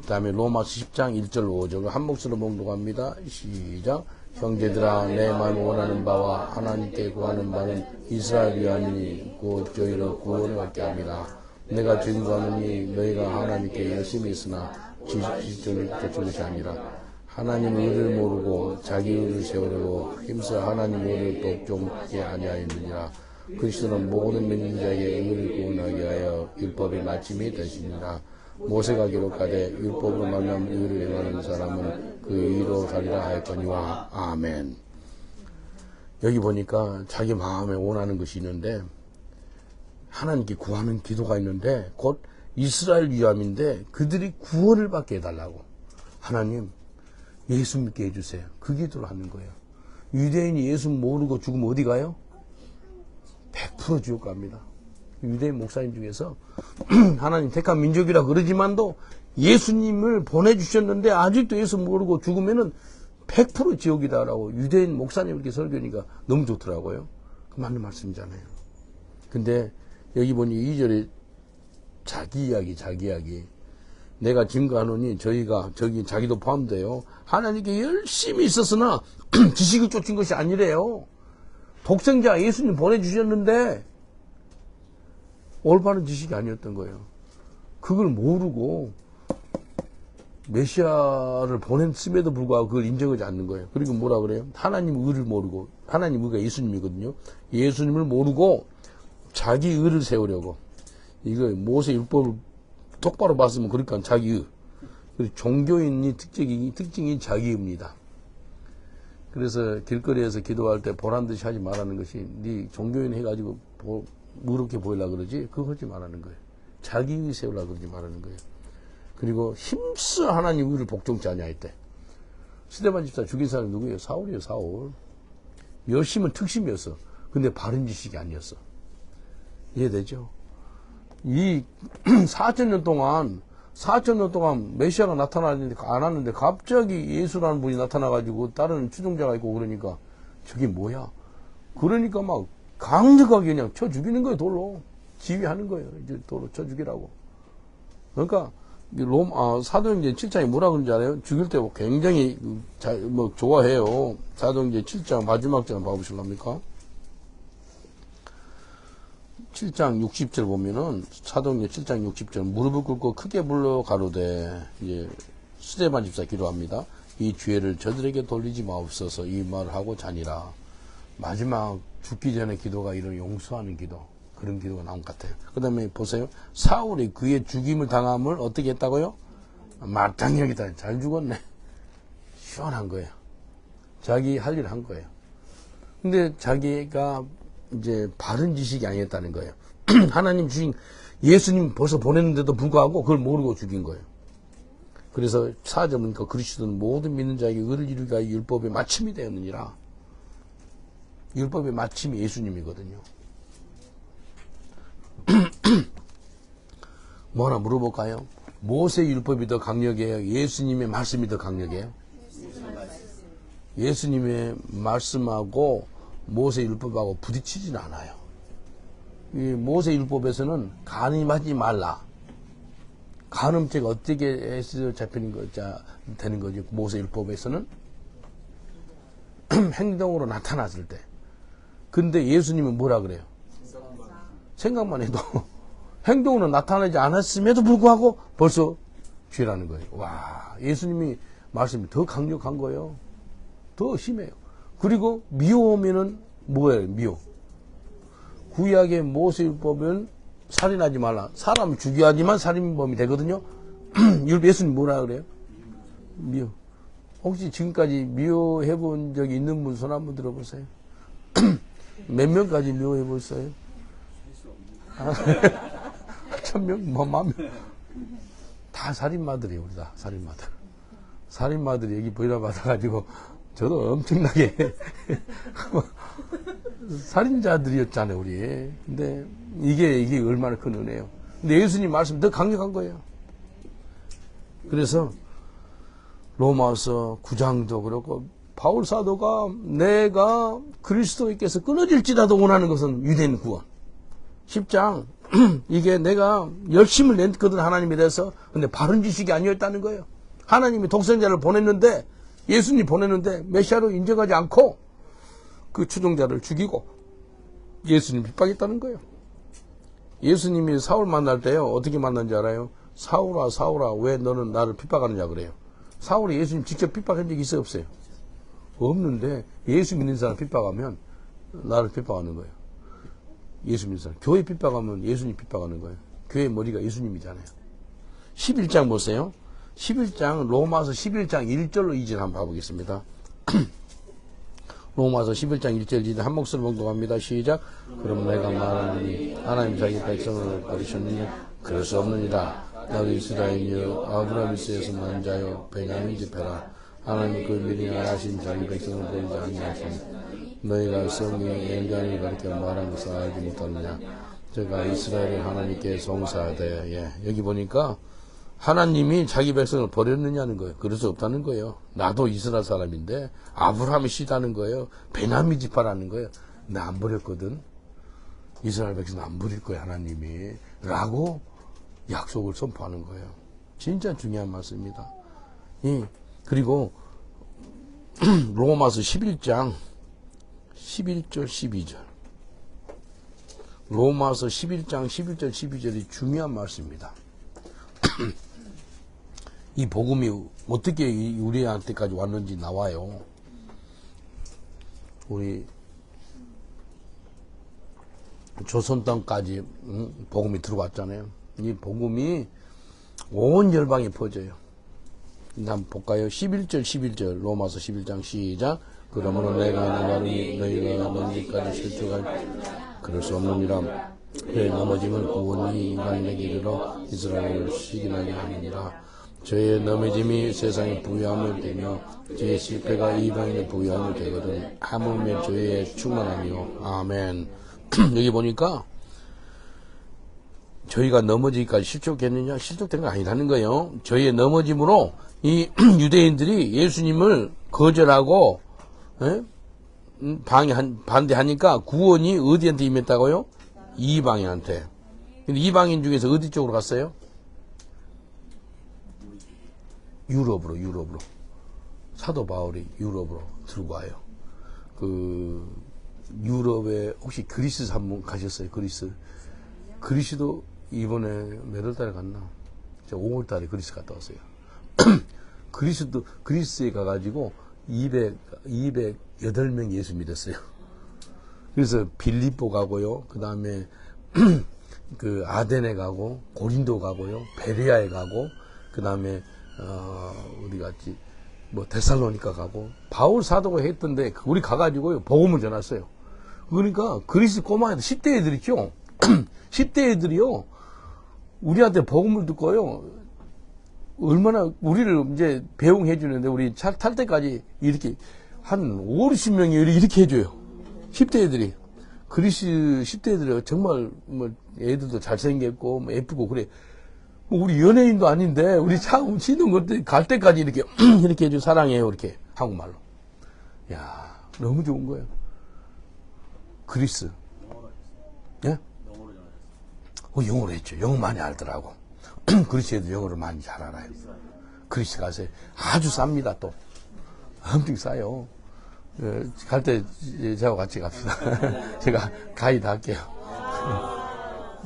그 다음에 로마서 10장 1절로 5절. 한 목소리로 봉독합니다. 시작. 형제들아 내 마음 원하는 바와 하나님께 구하는 바는 이스라엘 위함이니 곧 저희로 구원을 받게 합니다. 내가 증거하노니 너희가 하나님께 열심히 있으나 지식적을 갖춘 것이 아니라 하나님 의를 모르고 자기 의를 세우려고 힘써 하나님 의를 복종하게 아니하였느니라. 그리스도는 모든 믿는 자에게 의를 구원하게 하여 율법의 마침이 되시니라. 모세가 기록하되 율법으로 말미암아 의를 행하는 사람은 그 의로 살리라 하였거니와. 아멘. 여기 보니까 자기 마음에 원하는 것이 있는데 하나님께 구하는 기도가 있는데 곧 이스라엘 위함인데 그들이 구원을 받게 해달라고. 하나님 예수 믿게 해주세요. 그 기도를 하는 거예요. 유대인이 예수 모르고 죽으면 어디 가요? 100% 지옥 갑니다. 유대인 목사님 중에서 하나님 택한 민족이라 그러지만도 예수님을 보내주셨는데 아직도 예수 모르고 죽으면은 100% 지옥이다라고 유대인 목사님 이렇게 설교니까 너무 좋더라고요. 그 맞는 말씀이잖아요. 근데 여기 보니 2절에 자기 이야기. 내가 증거하노니 저기 자기도 포함돼요. 하나님께 열심히 있었으나 지식을 쫓은 것이 아니래요. 독생자 예수님 보내주셨는데 올바른 지식이 아니었던 거예요. 그걸 모르고 메시아를 보냈음에도 불구하고 그걸 인정하지 않는 거예요. 그리고 뭐라 그래요? 하나님 의를 모르고, 하나님 의가 예수님이거든요. 예수님을 모르고 자기 의를 세우려고. 이거 모세 율법을 똑바로 봤으면 그러니까 자기 의. 그리고 종교인이 특징이 자기의입니다. 그래서 길거리에서 기도할 때 보란듯이 하지 말라는 것이 네 종교인 해가지고 무겁게 보이려고 그러지 그거 하지 말라는 거예요. 자기의 세우려고 그러지 말라는 거예요. 그리고 힘써 하나님 의를 복종치 아니하였대. 스데반 집사 죽인 사람이 누구예요? 사울이에요. 사울. 열심은 특심이었어. 근데 바른 지식이 아니었어. 이해되죠? 이 4,000년 동안 4,000년 동안 메시아가 나타나는데 안 왔는데 갑자기 예수라는 분이 나타나가지고 다른 추종자가 있고 그러니까 저게 뭐야? 그러니까 막 강력하게 그냥 쳐 죽이는 거예요, 돌로. 지휘하는 거예요. 이제 돌로 쳐 죽이라고. 그러니까 사도행전 7장이 뭐라 그런지 알아요? 죽일 때 굉장히 좋아해요. 사도행전 7장 마지막 장 봐보실랍니까? 7장 60절 보면은 사도행전 7장 60절 무릎을 꿇고 크게 불러 가로되 이제 스데반 집사 기도합니다. 이 죄를 저들에게 돌리지 마옵소서 이 말을 하고 자니라. 마지막 죽기 전에 기도가 이런 용서하는 기도, 그런 기도가 나온 것 같아요. 그 다음에 보세요. 사울이 그의 죽임을 당함을 어떻게 했다고요? 마땅히 여기다. 잘 죽었네. 시원한 거예요. 자기 할 일 한 거예요. 근데 자기가 이제 바른 지식이 아니었다는 거예요. 하나님 주신 예수님 벌써 보냈는데도 불구하고 그걸 모르고 죽인 거예요. 그래서 4절 보니까 그리스도는 모든 믿는 자에게 의를 이루기 위하여 율법의 마침이 되었느니라. 율법의 마침이 예수님이거든요. 뭐 하나 물어볼까요? 모세 율법이 더 강력해요? 예수님의 말씀이 더 강력해요? 예수님의 말씀하고 모세 율법하고 부딪히지는 않아요. 이 모세 율법에서는 간음하지 말라. 간음죄가 어떻게 해서 되는 거지? 모세 율법에서는 행동으로 나타났을 때. 근데 예수님은 뭐라 그래요? 생각만 해도 행동으로 나타나지 않았음에도 불구하고 벌써 죄라는 거예요. 와, 예수님이 말씀이 더 강력한 거예요. 더 심해요. 그리고 미워하면은 뭐예요? 미워. 구약의 모세율법은 살인하지 말라. 사람을 죽여야지만 살인범이 되거든요. 예수님 뭐라 그래요? 미워. 혹시 지금까지 미워해 본 적이 있는 분 손 한번 들어보세요. 몇 명까지 미워해 보셨어요? 1,000명? 뭐, 10,000명? 다 살인마들이에요, 우리 다. 살인마들. 살인마들이 여기 보이라 받아가지고, 저도 엄청나게, 살인자들이었잖아요, 우리. 근데, 이게 얼마나 큰 은혜예요. 근데 예수님 말씀 더 강력한 거예요. 그래서, 로마서 9장도 그렇고, 바울 사도가 내가 그리스도께서 끊어질지라도 원하는 것은 유대인 구원. 10장, 이게 내가 열심을 냈거든, 하나님에 대해서. 근데 바른 지식이 아니었다는 거예요. 하나님이 독생자를 보냈는데, 예수님 보냈는데, 메시아로 인정하지 않고, 그 추종자를 죽이고, 예수님 핍박했다는 거예요. 예수님이 사울 만날 때요, 어떻게 만난지 알아요? 사울아, 사울아, 왜 너는 나를 핍박하느냐 그래요. 사울이 예수님 직접 핍박한 적이 있어요, 없어요? 없는데, 예수 믿는 사람 핍박하면, 나를 핍박하는 거예요. 예수 믿는 사람. 교회 핍박하면 예수님 핍박하는 거예요. 교회 머리가 예수님이잖아요. 11장 보세요. 11장, 로마서 11장 1절로 2절 한번 봐보겠습니다. 로마서 11장 1절 2절 한 목소리로 봉독합니다. 시작. 그럼 내가 말하노니 하나님 자기 백성을 버리셨느냐? 그럴 수 없느니라. 나도 이스라엘이여 아브라함 이스에서 난 자여 베냐민 집회라. 하나님 그 미리 하신 자기 백성을 버리지 아니하시니 너희가 성경의 연단을 가르쳐 말한 것을 알지 못하느냐. 제가 이스라엘을 하나님께 송사하되. 예. 여기 보니까 하나님이 자기 백성을 버렸느냐는 거예요. 그럴 수 없다는 거예요. 나도 이스라엘 사람인데 아브라함이 씨다는 거예요. 베냐민 지파라는 거예요. 나 안 버렸거든. 이스라엘 백성 안 버릴 거예요, 하나님이. 라고 약속을 선포하는 거예요. 진짜 중요한 말씀입니다. 그리고 로마서 11장 11절 12절 로마서 11장 11절 12절이 중요한 말씀입니다. 이 복음이 어떻게 우리한테까지 왔는지 나와요. 우리 조선 땅까지 복음이 들어왔잖아요. 이 복음이 온 열방에 퍼져요. 한번 볼까요? 11절 11절 로마서 11장 시작. 그러므로 내가 말하니 너희가 너희까지 실족할 그럴 수 없느니라. 그의 넘어짐은 구원이 인간에게 이르러 이스라엘을 시기나게 하느니라. 저의 넘어짐이 세상에 부유함을 되며 저의 실패가 이방인의 부유함을 되거든 하물며 저의 충만함이요. 아멘. 여기 보니까 저희가 넘어지기까지 실족했느냐? 실족된 건 아니라는 거예요. 저희의 넘어짐으로 이 유대인들이 예수님을 거절하고 반대하니까 구원이 어디한테 임했다고요? 이방인한테. 근데 이방인 중에서 어디 쪽으로 갔어요? 유럽으로. 사도 바울이 유럽으로 들고 와요. 그 유럽에 혹시 그리스 한번 가셨어요? 그리스도 이번에 몇 월 달에 갔나? 저 5월 달에 그리스 갔다 왔어요. 그리스에 가가지고 208명 예수 믿었어요. 그래서 빌립보 가고요. 그 다음에 그 아덴에 가고, 고린도 가고요. 베레아에 가고, 그 다음에 어디 갔지? 뭐 데살로니가 가고, 바울 사도가 했던데 우리 가가지고요 복음을 전했어요. 그러니까 그리스 꼬마 애들 10대 애들 있죠. 10대 애들이요 우리한테 복음을 듣고요 얼마나 우리를 이제 배웅해 주는데 우리 차 탈 때까지 이렇게 한 5, 60명이 이렇게 해줘요. 10대 애들이. 그리스 10대 애들이 정말 뭐 애들도 잘생겼고 뭐 예쁘고 그래. 우리 연예인도 아닌데 우리 차 치는 것들 갈 때까지 이렇게 이렇게 해줘. 사랑해요 이렇게 한국말로. 야 너무 좋은 거예요. 그리스. 예? 영어로 했죠. 영어 많이 알더라고. 그리스 애들 영어를 많이 잘 알아요. 그리스 가세요. 아주 쌉니다 또. 엄청 싸요. 갈 때 저하고 같이 갑시다. 제가 가이드 할게요.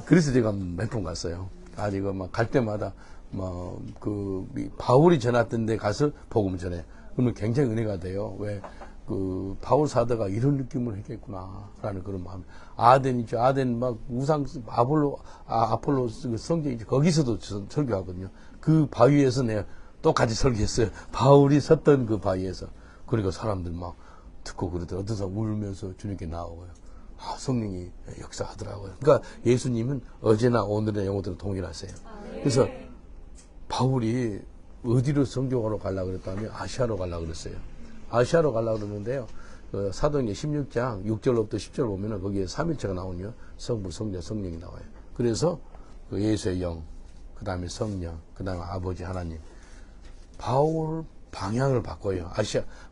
그래서 제가 몇 번 갔어요. 이거 막 갈 때마다 바울이 전했던 데 가서 복음을 전해. 그러면 굉장히 은혜가 돼요. 왜? 바울 사도가 이런 느낌을 했겠구나. 라는 그런 마음. 아덴 있죠. 아덴 우상, 아폴로 성경이죠. 거기서도 설교하거든요. 그 바위에서 내가 똑같이 설교했어요. 바울이 섰던 그 바위에서. 그러니까 사람들 듣고 그러더라고요. 어떤 사람 울면서 주님께 나오고요. 성령이 역사하더라고요. 그러니까 예수님은 어제나 오늘의 영혼들은 동일하세요. 그래서 바울이 어디로 선교하러 가려고 그랬다면 아시아로 가려고 그랬어요. 아시아로 가려고 그러는데요. 사도행전 16장 6절로부터 10절 보면은 거기에 삼위일체가 나오냐. 성부, 성자, 성령이 나와요. 그래서 예수의 영, 그 다음에 성령, 그 다음에 아버지 하나님. 바울 방향을 바꿔요.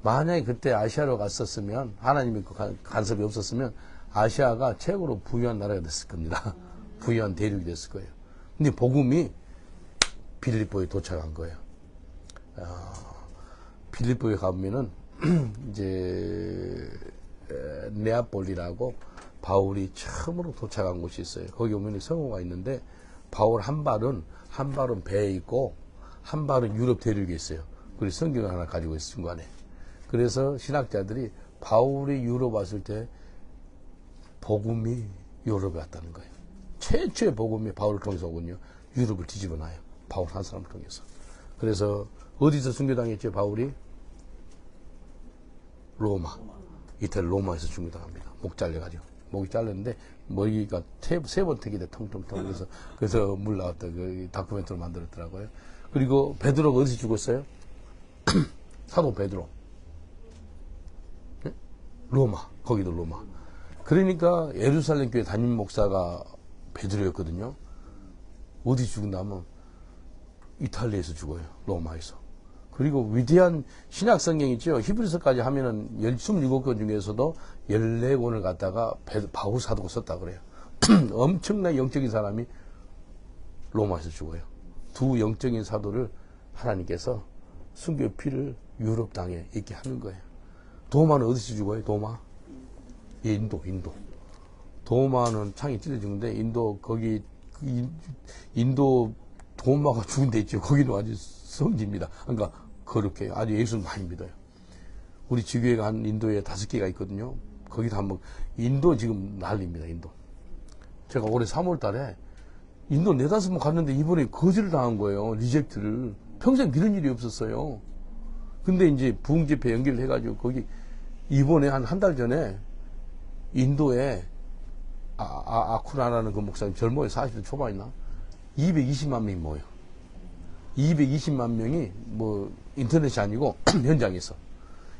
만약에 그때 아시아로 갔었으면, 하나님의 간섭이 없었으면, 아시아가 최고로 부유한 나라가 됐을 겁니다. 부유한 대륙이 됐을 거예요. 근데 복음이 빌립보에 도착한 거예요. 빌립보에 가보면은, 이제, 네아폴리라고 바울이 처음으로 도착한 곳이 있어요. 거기 오면 성호가 있는데, 바울 한 발은 배에 있고, 한 발은 유럽 대륙에 있어요. 그리고 성경을 하나 가지고 있어요, 중간에. 그래서 신학자들이 바울이 유럽 왔을 때 복음이 유럽에 왔다는 거예요. 최초의 복음이 바울을 통해서 오군요. 유럽을 뒤집어 놔요. 바울 한 사람을 통해서. 그래서 어디서 순교당했죠, 바울이? 로마. 이태리 로마에서 순교당합니다. 목 잘려가지고. 목이 잘렸는데 머리가 세 번 택이 돼, 텅텅텅. 그래서 물 나왔다. 그 다큐멘터리를 만들었더라고요. 그리고 베드로가 어디서 죽었어요? 사도 베드로. 네? 로마. 거기도 로마. 그러니까 예루살렘 교회 담임 목사가 베드로였거든요. 어디 죽은다면 이탈리아에서 죽어요. 로마에서. 그리고 위대한 신약 성경 있죠. 히브리서까지 하면은 27권 중에서도 14권을 갖다가 바울 사도가 썼다 그래요. 엄청난 영적인 사람이 로마에서 죽어요. 두 영적인 사도를 하나님께서 순교의 피를 유럽 땅에 있게 하는 거예요. 도마는 어디서 죽어요? 도마? 인도. 도마는 창이 찢어 죽는데 인도 도마가 죽은 데 있죠. 거기는 아주 성지입니다. 그러니까 그렇게 아주 예수를 많이 믿어요. 우리 지교회가 한 인도에 5개가 있거든요. 거기도 한번 인도 지금 난리입니다. 인도. 제가 올해 3월 달에 인도 4-5번 갔는데 이번에 거절을 당한 거예요. 리젝트를. 평생 이런 일이 없었어요. 근데 이제 부흥집회 연결을 해가지고 거기 이번에 한 달 전에 인도에 아쿠라라는 그 목사님 젊어요. 40대 초반이나 220만 명이 모여. 220만 명이 인터넷이 아니고 현장에서.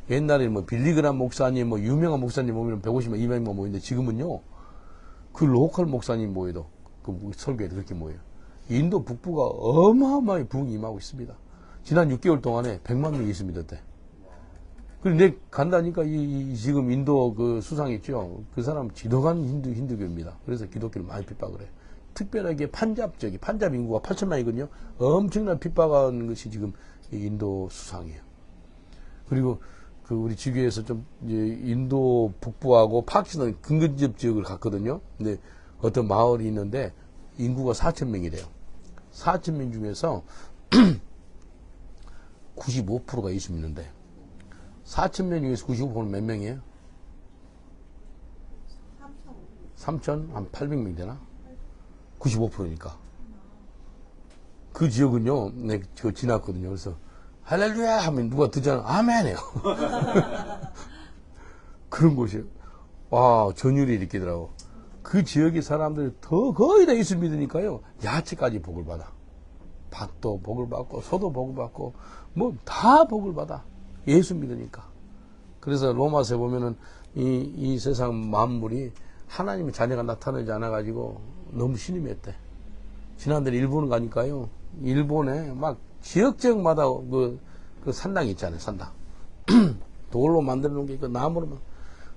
옛날에 빌리그람 목사님, 유명한 목사님 모이면 150만, 200만 모이는데 지금은요, 그 로컬 목사님 모여도 그 설교에 그렇게 모여요. 인도 북부가 어마어마하게 부흥이 임하고 있습니다. 지난 6개월 동안에 100만 명이 예수 믿었대. 그리고 내 간다니까 지금 인도 그 수상 있죠. 그 사람 지도간 힌두교입니다. 그래서 기독교를 많이 핍박을 해요. 특별하게 판잡 인구가 8천만이거든요. 엄청난 핍박하는 것이 지금 인도 수상이에요. 그리고 그 우리 지교에서 좀 이제 인도 북부하고 파키스탄 근근접 지역을 갔거든요. 근데 어떤 마을이 있는데 인구가 4천 명이래요. 4천 명 중에서 95%가 예수 믿는데 4천 명 중에서 95%는 몇 명이에요? 3천? 한 800명 되나? 95%니까. 그 지역은요, 네, 저 지났거든요. 그래서 할렐루야 하면 누가 듣잖아. 아멘 해요. 그런 곳이에요. 와, 전율이 일으키더라고. 그 지역의 사람들이 거의 다 예수 믿으니까요. 야채까지 복을 받아. 밭도 복을 받고, 소도 복을 받고, 뭐 다 복을 받아. 예수 믿으니까. 그래서 로마서에 보면은 이 세상 만물이 하나님의 자녀가 나타나지 않아가지고 너무 신음했대. 지난달에 일본 가니까요. 일본에 막 지역마다 그 산당이 있잖아요. 산당. 돌로 만들어 놓은 게 있고 나무로만.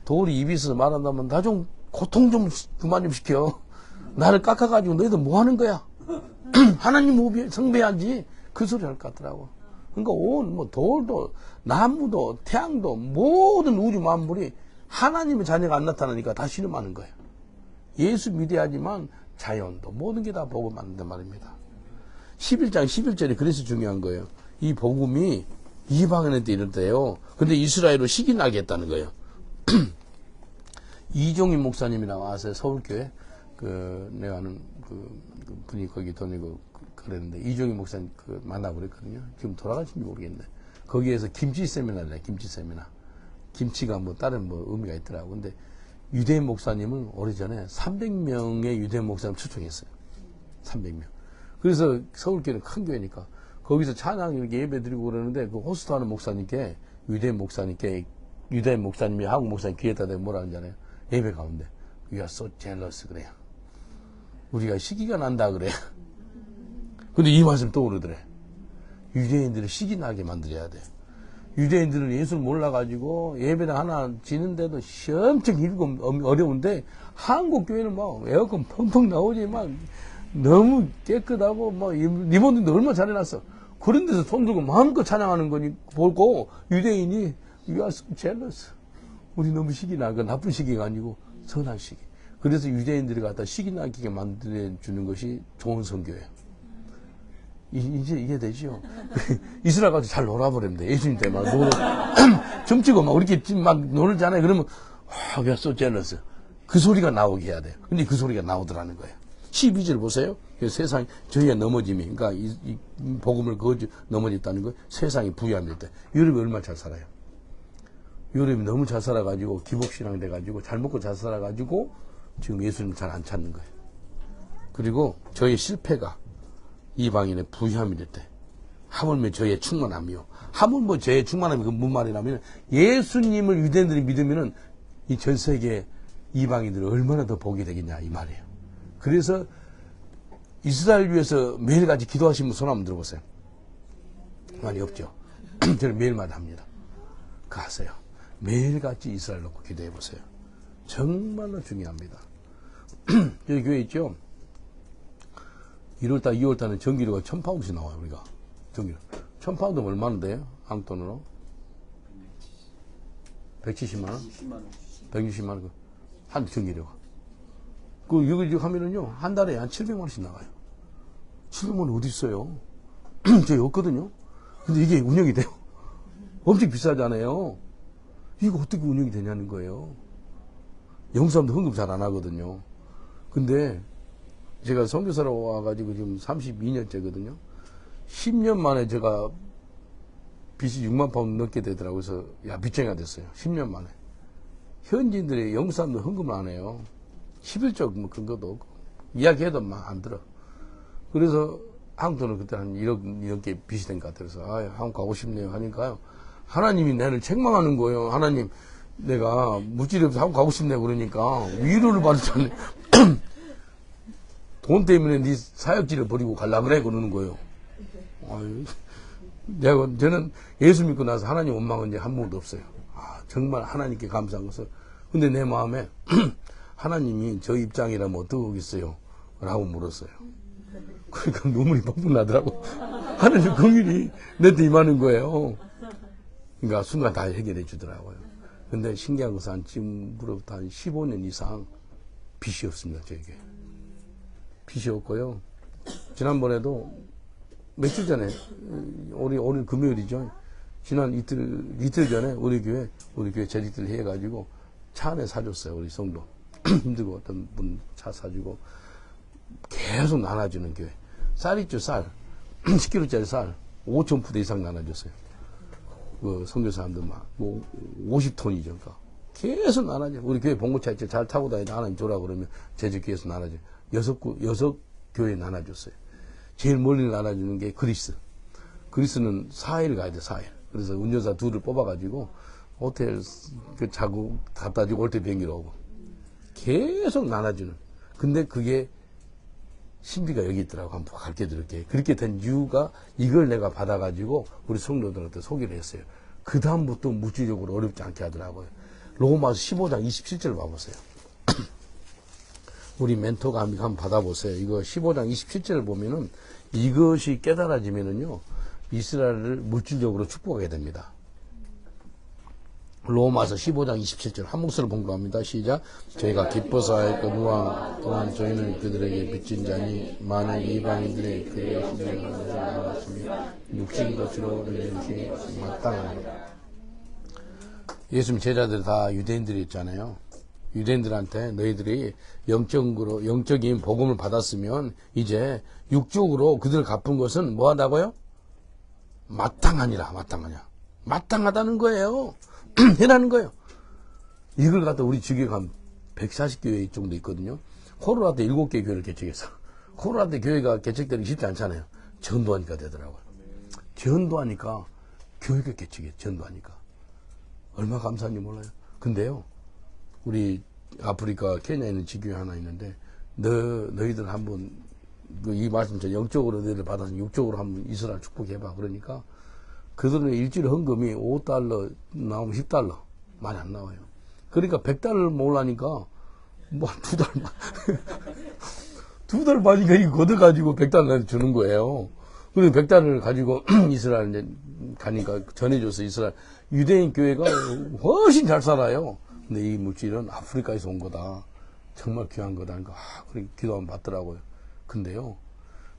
돌이 입이 있어서 말한다면 나 좀 고통 좀 그만 좀 시켜. 나를 깎아가지고 너희들 뭐 하는 거야? 하나님 성배하지. 그 소리 할 것 같더라고. 그러니까 온 돌도 나무도 태양도 모든 우주 만물이 하나님의 자녀가 안 나타나니까 다 신음하는 거예요. 예수 믿어야지만 자연도 모든 게 다 복을 받는단 말입니다. 11장 11절이 그래서 중요한 거예요. 이 복음이 이방인한테 이럴 때요. 근데 이스라엘로 시기 나게 했다는 거예요. 이종인 목사님이랑 와서 서울교회 내가 아는 그 분이 거기 돈이고 그랬는데 이종인 목사님 만나고 그랬거든요. 지금 돌아가신지 모르겠네. 거기에서 김치 세미나래. 김치 세미나. 김치가 뭐 다른 뭐 의미가 있더라고. 근데 유대인 목사님은 오래전에 300명의 유대인 목사님 초청했어요. 300명. 그래서 서울교회는 큰 교회니까 거기서 찬양 이렇게 예배 드리고 그러는데 그 호스트하는 목사님께 유대인 목사님이 한국 목사님 귀에다 대고 뭐라 하잖아요. 예배 가운데 We are so jealous 그래요. 우리가 시기가 난다 그래요. 근데 이 말씀 떠오르더래. 유대인들을 시기 나게 만들어야 돼. 유대인들은 예수를 몰라가지고 예배당 하나 지는데도 엄청 길고 어려운데 한국 교회는 막 에어컨 펑펑 나오지 막 너무 깨끗하고 막 리본들도 얼마나 잘해놨어. 그런 데서 손 들고 마음껏 찬양하는 거니 보고 유대인이 You are so jealous. 우리 너무 시기 나고 나쁜 시기가 아니고 선한 시기. 그래서 유대인들이 갖다 시기 나게 만들어주는 것이 좋은 선교예요. 이제 이해되죠? 이스라엘 가서 잘 놀아버리면 돼. 예수님 때 막 점치고 막 우리끼리 막 놀잖아요. 그러면 we are so jealous. 그 소리가 나오게 해야 돼요. 근데 그 소리가 나오더라는 거예요. 12절 보세요. 세상이 저희가 넘어짐이 그러니까 이 복음을 넘어졌다는 거 세상이 부유함일 때 유럽이 얼마나 잘 살아요. 유럽이 너무 잘 살아가지고 기복신앙 돼가지고 잘 먹고 잘 살아가지고 지금 예수님 잘 안 찾는 거예요. 그리고 저희 실패가 이방인의 부유함이 될 때 하물며 저의 충만함이요. 하물며 저의 충만함이 그 뭔 말이냐면 예수님을 유대인들이 믿으면은 이 전 세계 이방인들이 얼마나 더 복이 되겠냐 이 말이에요. 그래서 이스라엘 위해서 매일같이 기도하시면 손 한번 들어보세요. 많이 없죠. 저는 매일마다 합니다. 가세요. 매일같이 이스라엘 놓고 기도해 보세요. 정말로 중요합니다. 여기 교회 있죠? 1월달, 2월달은 전기료가 1000파운드씩 나와요, 우리가. 전기료. 1000파운드면 얼마나 돼요? 한국 돈으로? 170만원? 160만원. 한 전기료가. 여기 하면은요, 한 달에 한 700만원씩 나가요. 700만원 어디 있어요? 저기 없거든요? 근데 이게 운영이 돼요. 엄청 비싸잖아요. 이거 어떻게 운영이 되냐는 거예요. 영국 사람도 헌금 잘 안 하거든요. 근데 제가 선교사로 와가지고 지금 32년째거든요. 10년 만에 제가 빚이 6만 파운드 넘게 되더라고요. 그래서 빚쟁이가 됐어요. 10년 만에. 현지인들이 영국 사람들 헌금을 안 해요. 11조 뭐 그런 것도 없고 이야기해도 막 안 들어. 그래서 한국 돈은 그때 한 1억 넘게 빚이 된 것 같아서 한국 가고 싶네요 하니까요. 하나님이 나를 책망하는 거예요. 하나님 내가 물질이 없어서 한국 가고 싶네요 그러니까 위로를 받았잖아요. 돈 때문에 네 사역지를 버리고 갈라 그래 그러는 거예요. 아유, 저는 예수 믿고 나서 하나님 원망은 이제 한 번도 없어요. 아, 정말 하나님께 감사한 것을. 근데 내 마음에 하나님이 저 입장이라면 어떠겠어요? 라고 물었어요. 그러니까 눈물이 펑펑 나더라고. 하나님 긍휼이 내한테 임하는 거예요. 그러니까 순간 다 해결해 주더라고요. 근데 신기한 것은 한 지금부터 한 15년 이상 빚이 없습니다, 저에게. 빚이 없고요. 지난번에도 며칠 전에, 오늘 금요일이죠. 지난 이틀 전에 우리 교회 재직들 해가지고 차 안에 사줬어요, 우리 성도. 힘들고 어떤 분 차 사주고 계속 나눠주는 교회. 쌀 있죠, 쌀. 10kg짜리 쌀 5,000푸대 이상 나눠줬어요. 그 선교 사람들 뭐 50톤이죠. 그러니까 계속 나눠줘. 우리 교회 봉고차 있죠. 잘 타고 다니다 하나님 줘라 그러면 제주교회에서 나눠줘. 여섯 교회 나눠줬어요. 제일 멀리 나눠주는 게 그리스. 그리스는 4일 가야 돼, 4일. 그래서 운전사 둘을 뽑아가지고 호텔 자고 갖다 주고 올 때 비행기로 오고. 계속 나눠주는. 근데 그게 신비가 여기 있더라고. 한번 가르쳐 드릴게. 그렇게 된 이유가 이걸 내가 받아가지고 우리 성도들한테 소개를 했어요. 그 다음부터 물질적으로 어렵지 않게 하더라고요. 로마서 15장 27절 봐보세요. 우리 멘토가 한번 받아보세요. 이거 15장 27절을 보면은 이것이 깨달아지면은요, 이스라엘을 물질적으로 축복하게 됩니다. 로마서 15장 27절 한 목소리로 봉독합니다. 시작. 저희가 기뻐서 하였거니와 또한 저희는 그들에게 빚진 자니 만약 이방인들의 그의 신령을 나왔으며 육신 것으로 내주시 마땅하다. 예수님 제자들 다 유대인들이었잖아요. 유대인들한테 너희들이 영적인 복음을 받았으면 이제 육적으로 그들을 갚은 것은 뭐 하다고요? 마땅하니라. 마땅하다는 거예요. 해라는 거예요. 이걸 갖다 우리 지교가 한 140교회 정도 있거든요. 코로나 때 7개 교회를 개척했어. 코로나 때 교회가 개척되기 쉽지 않잖아요. 전도하니까 되더라고요. 전도하니까 교회가 개척해. 전도하니까. 얼마나 감사한지 몰라요. 근데요, 우리 아프리카 케냐에 있는 지교회 하나 있는데 너희들 한번 이 말씀 저 영적으로 너희들 받아서 육적으로 한번 이스라엘 축복해봐. 그러니까 그들은 일주일 헌금이 $5 나오면 $10 많이 안 나와요. 그러니까 $100 모으려니까 뭐 2달 두 달 만이니까 이거 걷어가지고 $100 주는 거예요. 그리고 $100을 가지고 이스라엘 이제 가니까 전해줘서 이스라엘 유대인 교회가 훨씬 잘 살아요. 근데 이 물질은 아프리카에서 온 거다. 정말 귀한 거다. 그러니까 그렇게 기도하면 받더라고요. 근데요,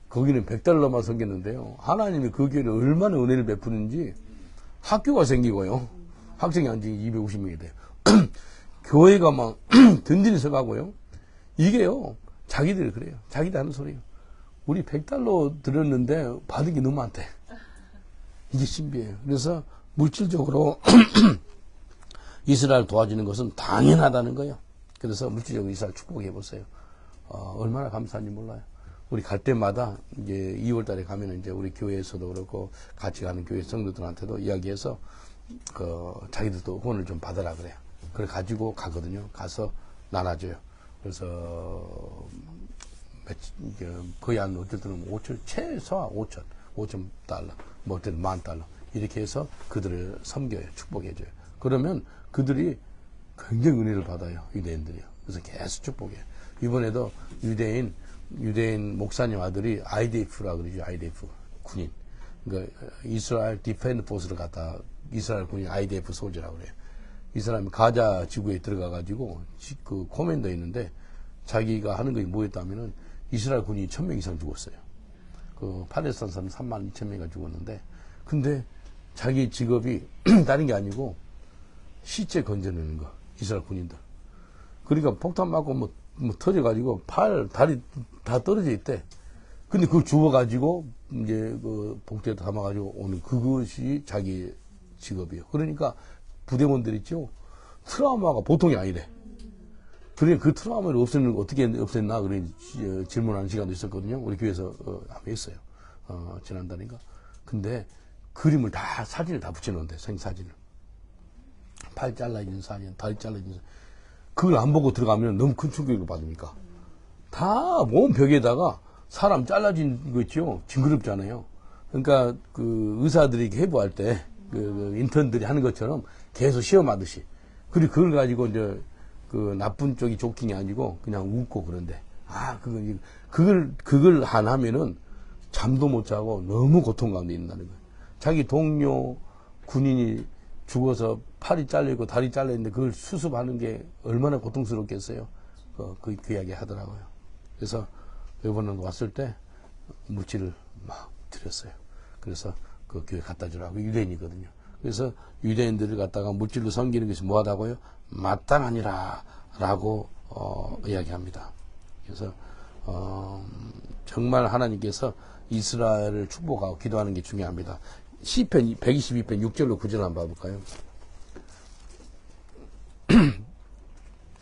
거기는 $100만 섬겼는데요, 하나님이 그 교회를 얼마나 은혜를 베푸는지 학교가 생기고요. 학생이 한 지 250명이 돼요. 교회가 막 든든히 서가고요. 이게요, 자기들이 그래요. 자기들 하는 소리예요. 우리 $100 들었는데 받은 게 너무 많대. 이게 신비해요. 그래서 물질적으로 이스라엘 도와주는 것은 당연하다는 거예요. 그래서 물질적으로 이스라엘 축복해 보세요. 얼마나 감사한지 몰라요. 우리 갈 때마다 이제 2월 달에 가면은 이제 우리 교회에서도 그렇고 같이 가는 교회 성도들한테도 이야기해서 자기들도 후원을 좀 받으라 그래요. 그래 가지고 가거든요. 가서 나눠줘요. 그래서 거의 한 어쩔 때는 5천, 최소한 5,000달러, 뭐 어떨 때는 $10,000 이렇게 해서 그들을 섬겨요. 축복해줘요. 그러면 그들이 굉장히 은혜를 받아요. 유대인들이요. 그래서 계속 축복해요. 이번에도 유대인 목사님 아들이 IDF라고 그러죠. IDF 군인. 그러니까 이스라엘 디펜드 포스를 갖다 이스라엘 군인 IDF 소지라고 그래요. 이 사람이 가자 지구에 들어가가지고 그 코맨더 있는데 자기가 하는 것이 뭐였다면은 이스라엘 군인이 1,000명 이상 죽었어요. 그 팔레스타인 사람 32,000명이 죽었는데, 근데 자기 직업이 다른 게 아니고 시체 건져내는 거. 이스라엘 군인들. 그러니까 폭탄 맞고 뭐 터져가지고 다리 다 떨어져 있대. 근데 그걸 주워가지고 이제 그 복제에 담아가지고 오는 그것이 자기 직업이에요. 그러니까 부대원들 있죠. 트라우마가 보통이 아니래. 그러니까 그 트라우마를 어떻게 없앴나 그런 질문하는 시간도 있었거든요. 우리 교회에서 한번 했어요. 지난달인가. 근데 그림을 다 사진을 다 붙여놓은대. 생사진을. 팔 잘라있는 사진, 다리 잘라있는 사진. 그걸 안 보고 들어가면 너무 큰 충격을 받으니까. 다 몸 벽에다가 사람 잘라진 거 있죠? 징그럽잖아요. 그러니까 그 의사들이 해부할 때 그 인턴들이 하는 것처럼 계속 시험하듯이. 그리고 그걸 가지고 이제 그 나쁜 쪽이 좋긴 게 아니고 그냥 웃고 그런데. 그걸 안 하면은 잠도 못 자고 너무 고통 가운데 있다는 거예요. 자기 동료 군인이 죽어서 팔이 잘려있고 다리 잘려있는데 그걸 수습하는 게 얼마나 고통스럽겠어요. 그 이야기 하더라고요. 그래서 이번에 왔을 때 물질을 막 드렸어요. 그래서 그 교회 갖다 주라고. 유대인이거든요. 그래서 유대인들을 갖다가 물질로 섬기는 것이 뭐하다고요? 마땅하니라 라고 이야기합니다. 그래서 정말 하나님께서 이스라엘을 축복하고 기도하는 게 중요합니다. 시편 122편 6절로 9절 한번 봐볼까요?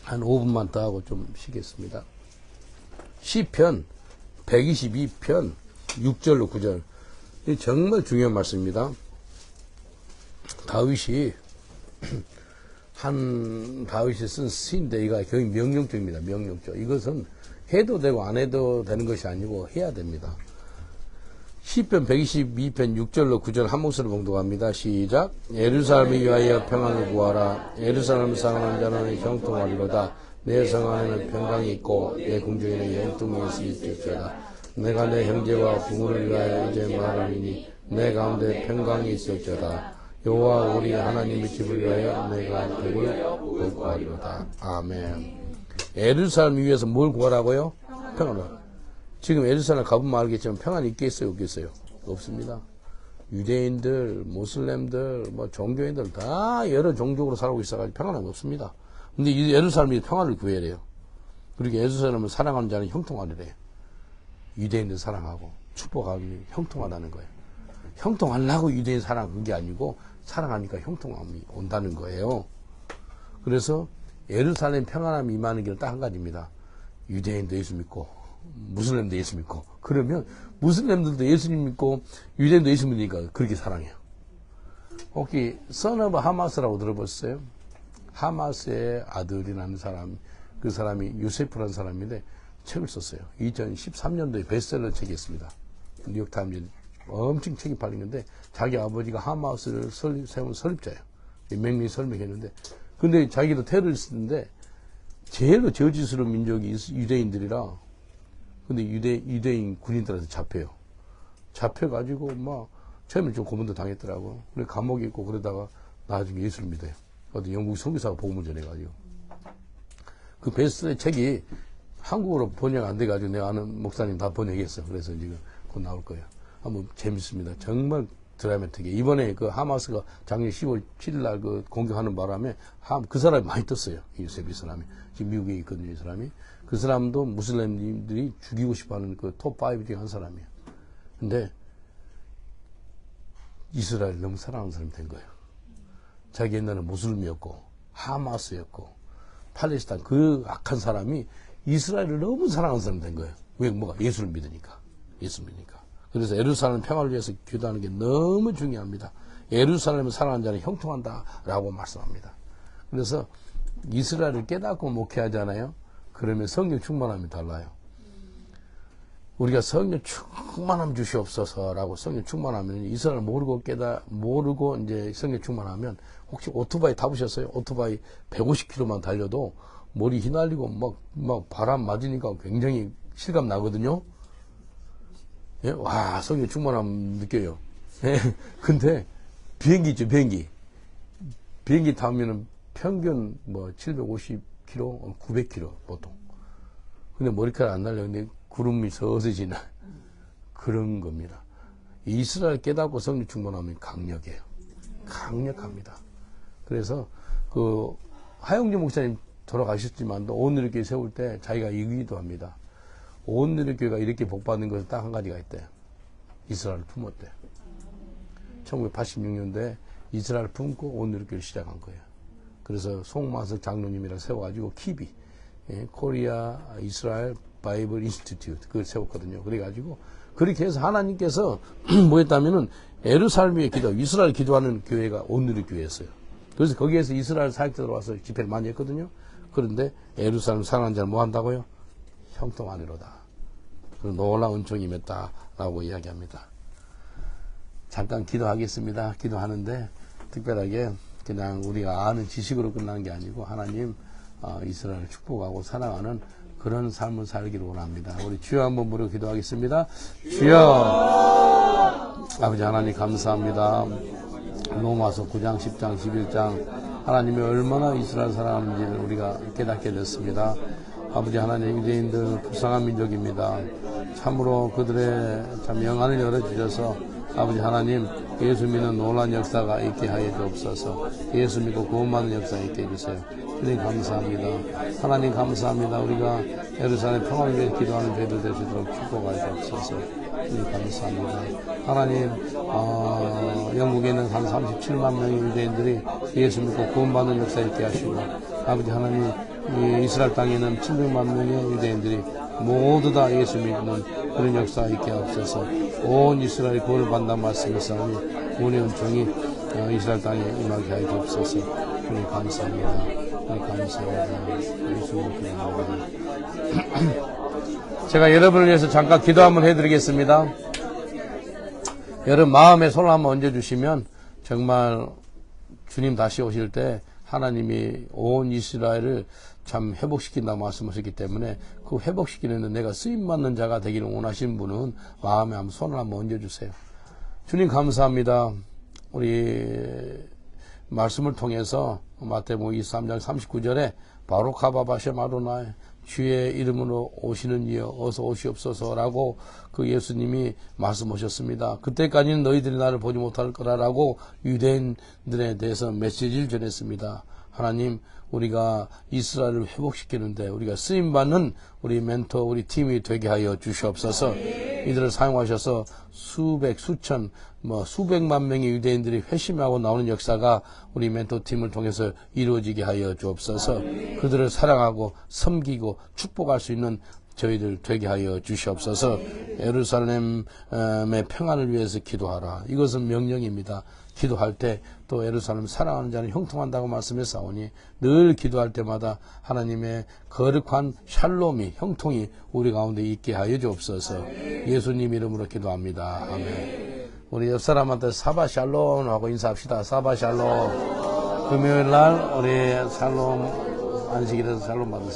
한 5분만 더 하고 좀 쉬겠습니다. 시편 122편 6절로 9절. 이 정말 중요한 말씀입니다. 다윗이 쓴 시인데 이거 거의 명령조입니다. 명령조. 이것은 해도 되고 안 해도 되는 것이 아니고 해야 됩니다. 시편 122편 6절로 9절 한 목소리로 봉독합니다. 시작. 예루살렘을 위하여 평안을 구하라. 예루살렘을 사랑하는 자는 형통하리로다. 내 성 안에는 평강이 있고 내 궁중에는 영통이 있을지어다. 내가 내 형제와 부모를 위하여 이제 말하리니 내 가운데 평강이 있을지어다. 여호와 우리 하나님의 집을 위하여 내가 복을 구하리로다. 아멘. 예루살렘 위해서 뭘 구하라고요? 평안을. 지금 예루살렘 가보면 알겠지만 평안이 있겠어요? 없겠어요? 없습니다. 유대인들, 모슬렘들, 종교인들 다 여러 종족으로 살고 있어가지고 평안은 없습니다. 근데 이 예루살렘이 평안을 구해래요. 그리고 예루살렘을 사랑하는 자는 형통하리래요. 유대인들 사랑하고 축복하고 형통하다는 거예요. 형통하려고 유대인 사랑한 게 아니고 사랑하니까 형통함이 온다는 거예요. 그래서 예루살렘 평안함이 임하는 길은 딱 한 가지입니다. 유대인도 예수 믿고 무슬림도 예수 믿고 그러면 무슬림들도 예수님 믿고 유대인도 예수 믿으니까 그렇게 사랑해요. 혹시 선 오브 하마스라고 들어보셨어요? 하마스의 아들이라는 사람, 그 사람이 요세프라는 사람인데 책을 썼어요. 2013년도에 베스트셀러 책이었습니다. 뉴욕타임즈 엄청 책이 팔린 건데 자기 아버지가 하마스를 세운 설립자예요. 맹명히 설명했는데 근데 자기도 테러리스트인데 제일로 저지스러운 민족이 유대인들이라 근데 유대인 군인들한테 잡혀요. 잡혀가지고 처음에 좀 고문도 당했더라고. 그래 감옥에 있고 그러다가 나중에 예수를 믿어요. 어떤 영국 선교사가 복음을 전해가지고 그 베스트셀러 책이 한국어로 번역 안 돼가지고 내가 아는 목사님 다 번역했어. 그래서 지금 곧 나올 거예요. 한번 재밌습니다. 정말 드라마틱해. 이번에 그 하마스가 작년 10월 7일 날 그 공격하는 바람에 그 사람이 많이 떴어요. 요셉 이 사람이. 지금 미국에 있거든요, 이 사람이. 그 사람도 무슬림들이 죽이고 싶어 하는 그 톱5 중에 한 사람이에요. 근데 이스라엘 너무 사랑하는 사람이 된 거예요. 자기 옛날에 무슬림이었고, 하마스였고, 팔레스타인 그 악한 사람이 이스라엘을 너무 사랑하는 사람이 된 거예요. 왜? 예수를 믿으니까. 예수 믿으니까. 그래서 예루살렘 평화를 위해서 기도하는 게 너무 중요합니다. 예루살렘을 사랑하는 자는 형통한다라고 말씀합니다. 그래서 이스라엘을 깨닫고 목회하잖아요. 그러면 성령 충만함이 달라요. 우리가 성령 충만함 주시옵소서라고 성령 충만하면 이스라엘 모르고 이제 성령 충만하면 혹시 오토바이 타보셨어요? 오토바이 150km만 달려도 머리 휘날리고 막 바람 맞으니까 굉장히 실감 나거든요. 예? 와, 성령 충만함 느껴요. 예? 근데 비행기 있죠, 비행기. 비행기 타면은 평균 750km, 900km 보통. 근데 머리카락 안 날려는데 구름이 서서히 지나. 그런 겁니다. 이스라엘 깨닫고 성령 충만하면 강력해요. 강력합니다. 그래서 하영주 목사님 돌아가셨지만도 온누리교회 세울 때 자기가 이기도 합니다. 온누리교회가 이렇게 복받는 것은 딱 한 가지가 있대요. 이스라엘을 품었대요. 1986년도에 이스라엘을 품고 온누리교회를 시작한 거예요. 그래서 송마석 장로님이랑 세워가지고 키비, 코리아 이스라엘 바이블 인스티튜트 그걸 세웠거든요. 그래가지고 그렇게 해서 하나님께서 뭐 했다면은 예루살렘에 이스라엘 기도하는 교회가 온누리교회였어요. 그래서 거기에서 이스라엘 사역자들 와서 집회를 많이 했거든요. 그런데 예루살렘 사랑하는 자는 뭐 한다고요? 형통하리로다. 그 놀라운 은총이 임했다라고 이야기합니다. 잠깐 기도하겠습니다. 기도하는데 특별하게 그냥 우리가 아는 지식으로 끝나는 게 아니고 하나님 이스라엘을 축복하고 사랑하는 그런 삶을 살기를 원합니다. 우리 주여 한번 부르고 기도하겠습니다. 주여. 아버지 하나님 감사합니다. 로마서 9장 10장 11장 하나님이 얼마나 이스라엘 사랑하는지를 우리가 깨닫게 됐습니다. 아버지 하나님, 유대인들 불쌍한 민족입니다. 참으로 그들의 참 영안을 열어주셔서 아버지 하나님, 예수 믿는 놀라운 역사가 있게 하여 주옵소서. 예수 믿고 구원받는 역사가 있게 해주세요. 주님 감사합니다. 하나님 감사합니다. 우리가 예루살렘 평화를 위해 기도하는 저희들 될 수 있도록 축복하여 주옵소서. 주님 감사합니다. 하나님, 영국에 있는 한 37만 명의 유대인들이 예수 믿고 구원받는 역사 있게 하시고, 아버지 하나님, 이 이스라엘 땅에 있는 700만 명의 유대인들이 모두 다 예수 믿는 그런 역사가 있게 하옵소서. 온 이스라엘이 구원을 받는다는 말씀을 싸우니 구원의 은총이 이스라엘 땅에 임하게 하여 주옵소서. 주님 감사합니다. 주님 감사합니다. 예수님 기도합니다. 제가 여러분을 위해서 잠깐 기도 한번 해드리겠습니다. 여러분 마음에 손을 한번 얹어주시면 정말 주님 다시 오실 때 하나님이 온 이스라엘을 참 회복시킨다고 말씀하셨기 때문에 그 회복시키는데 내가 쓰임받는 자가 되기를 원하시는 분은 마음에 한번 손을 한번 얹어주세요. 주님 감사합니다. 우리 말씀을 통해서 마태복음 23장 39절에 바로 가바바샤 마로나에 주의 이름으로 오시는 이여 어서 오시옵소서라고 그 예수님이 말씀하셨습니다. 그때까지는 너희들이 나를 보지 못할 거라라고 유대인들에 대해서 메시지를 전했습니다. 하나님, 우리가 이스라엘을 회복시키는데 우리가 쓰임받는 우리 멘토, 우리 팀이 되게 하여 주시옵소서. 이들을 사용하셔서 수백, 수천, 수백만 명의 유대인들이 회심하고 나오는 역사가 우리 멘토 팀을 통해서 이루어지게 하여 주옵소서. 그들을 사랑하고 섬기고 축복할 수 있는 저희들 되게 하여 주시옵소서. 예루살렘의 평안을 위해서 기도하라. 이것은 명령입니다. 기도할 때 또 예루살렘 사랑하는 자는 형통한다고 말씀했사오니 늘 기도할 때마다 하나님의 거룩한 샬롬이 형통이 우리 가운데 있게 하여 주옵소서. 예수님 이름으로 기도합니다. 아멘. 우리 옆 사람한테 사바 샬롬 하고 인사합시다. 사바 샬롬. 금요일 날 우리 샬롬 안식일에서 샬롬 받으세요.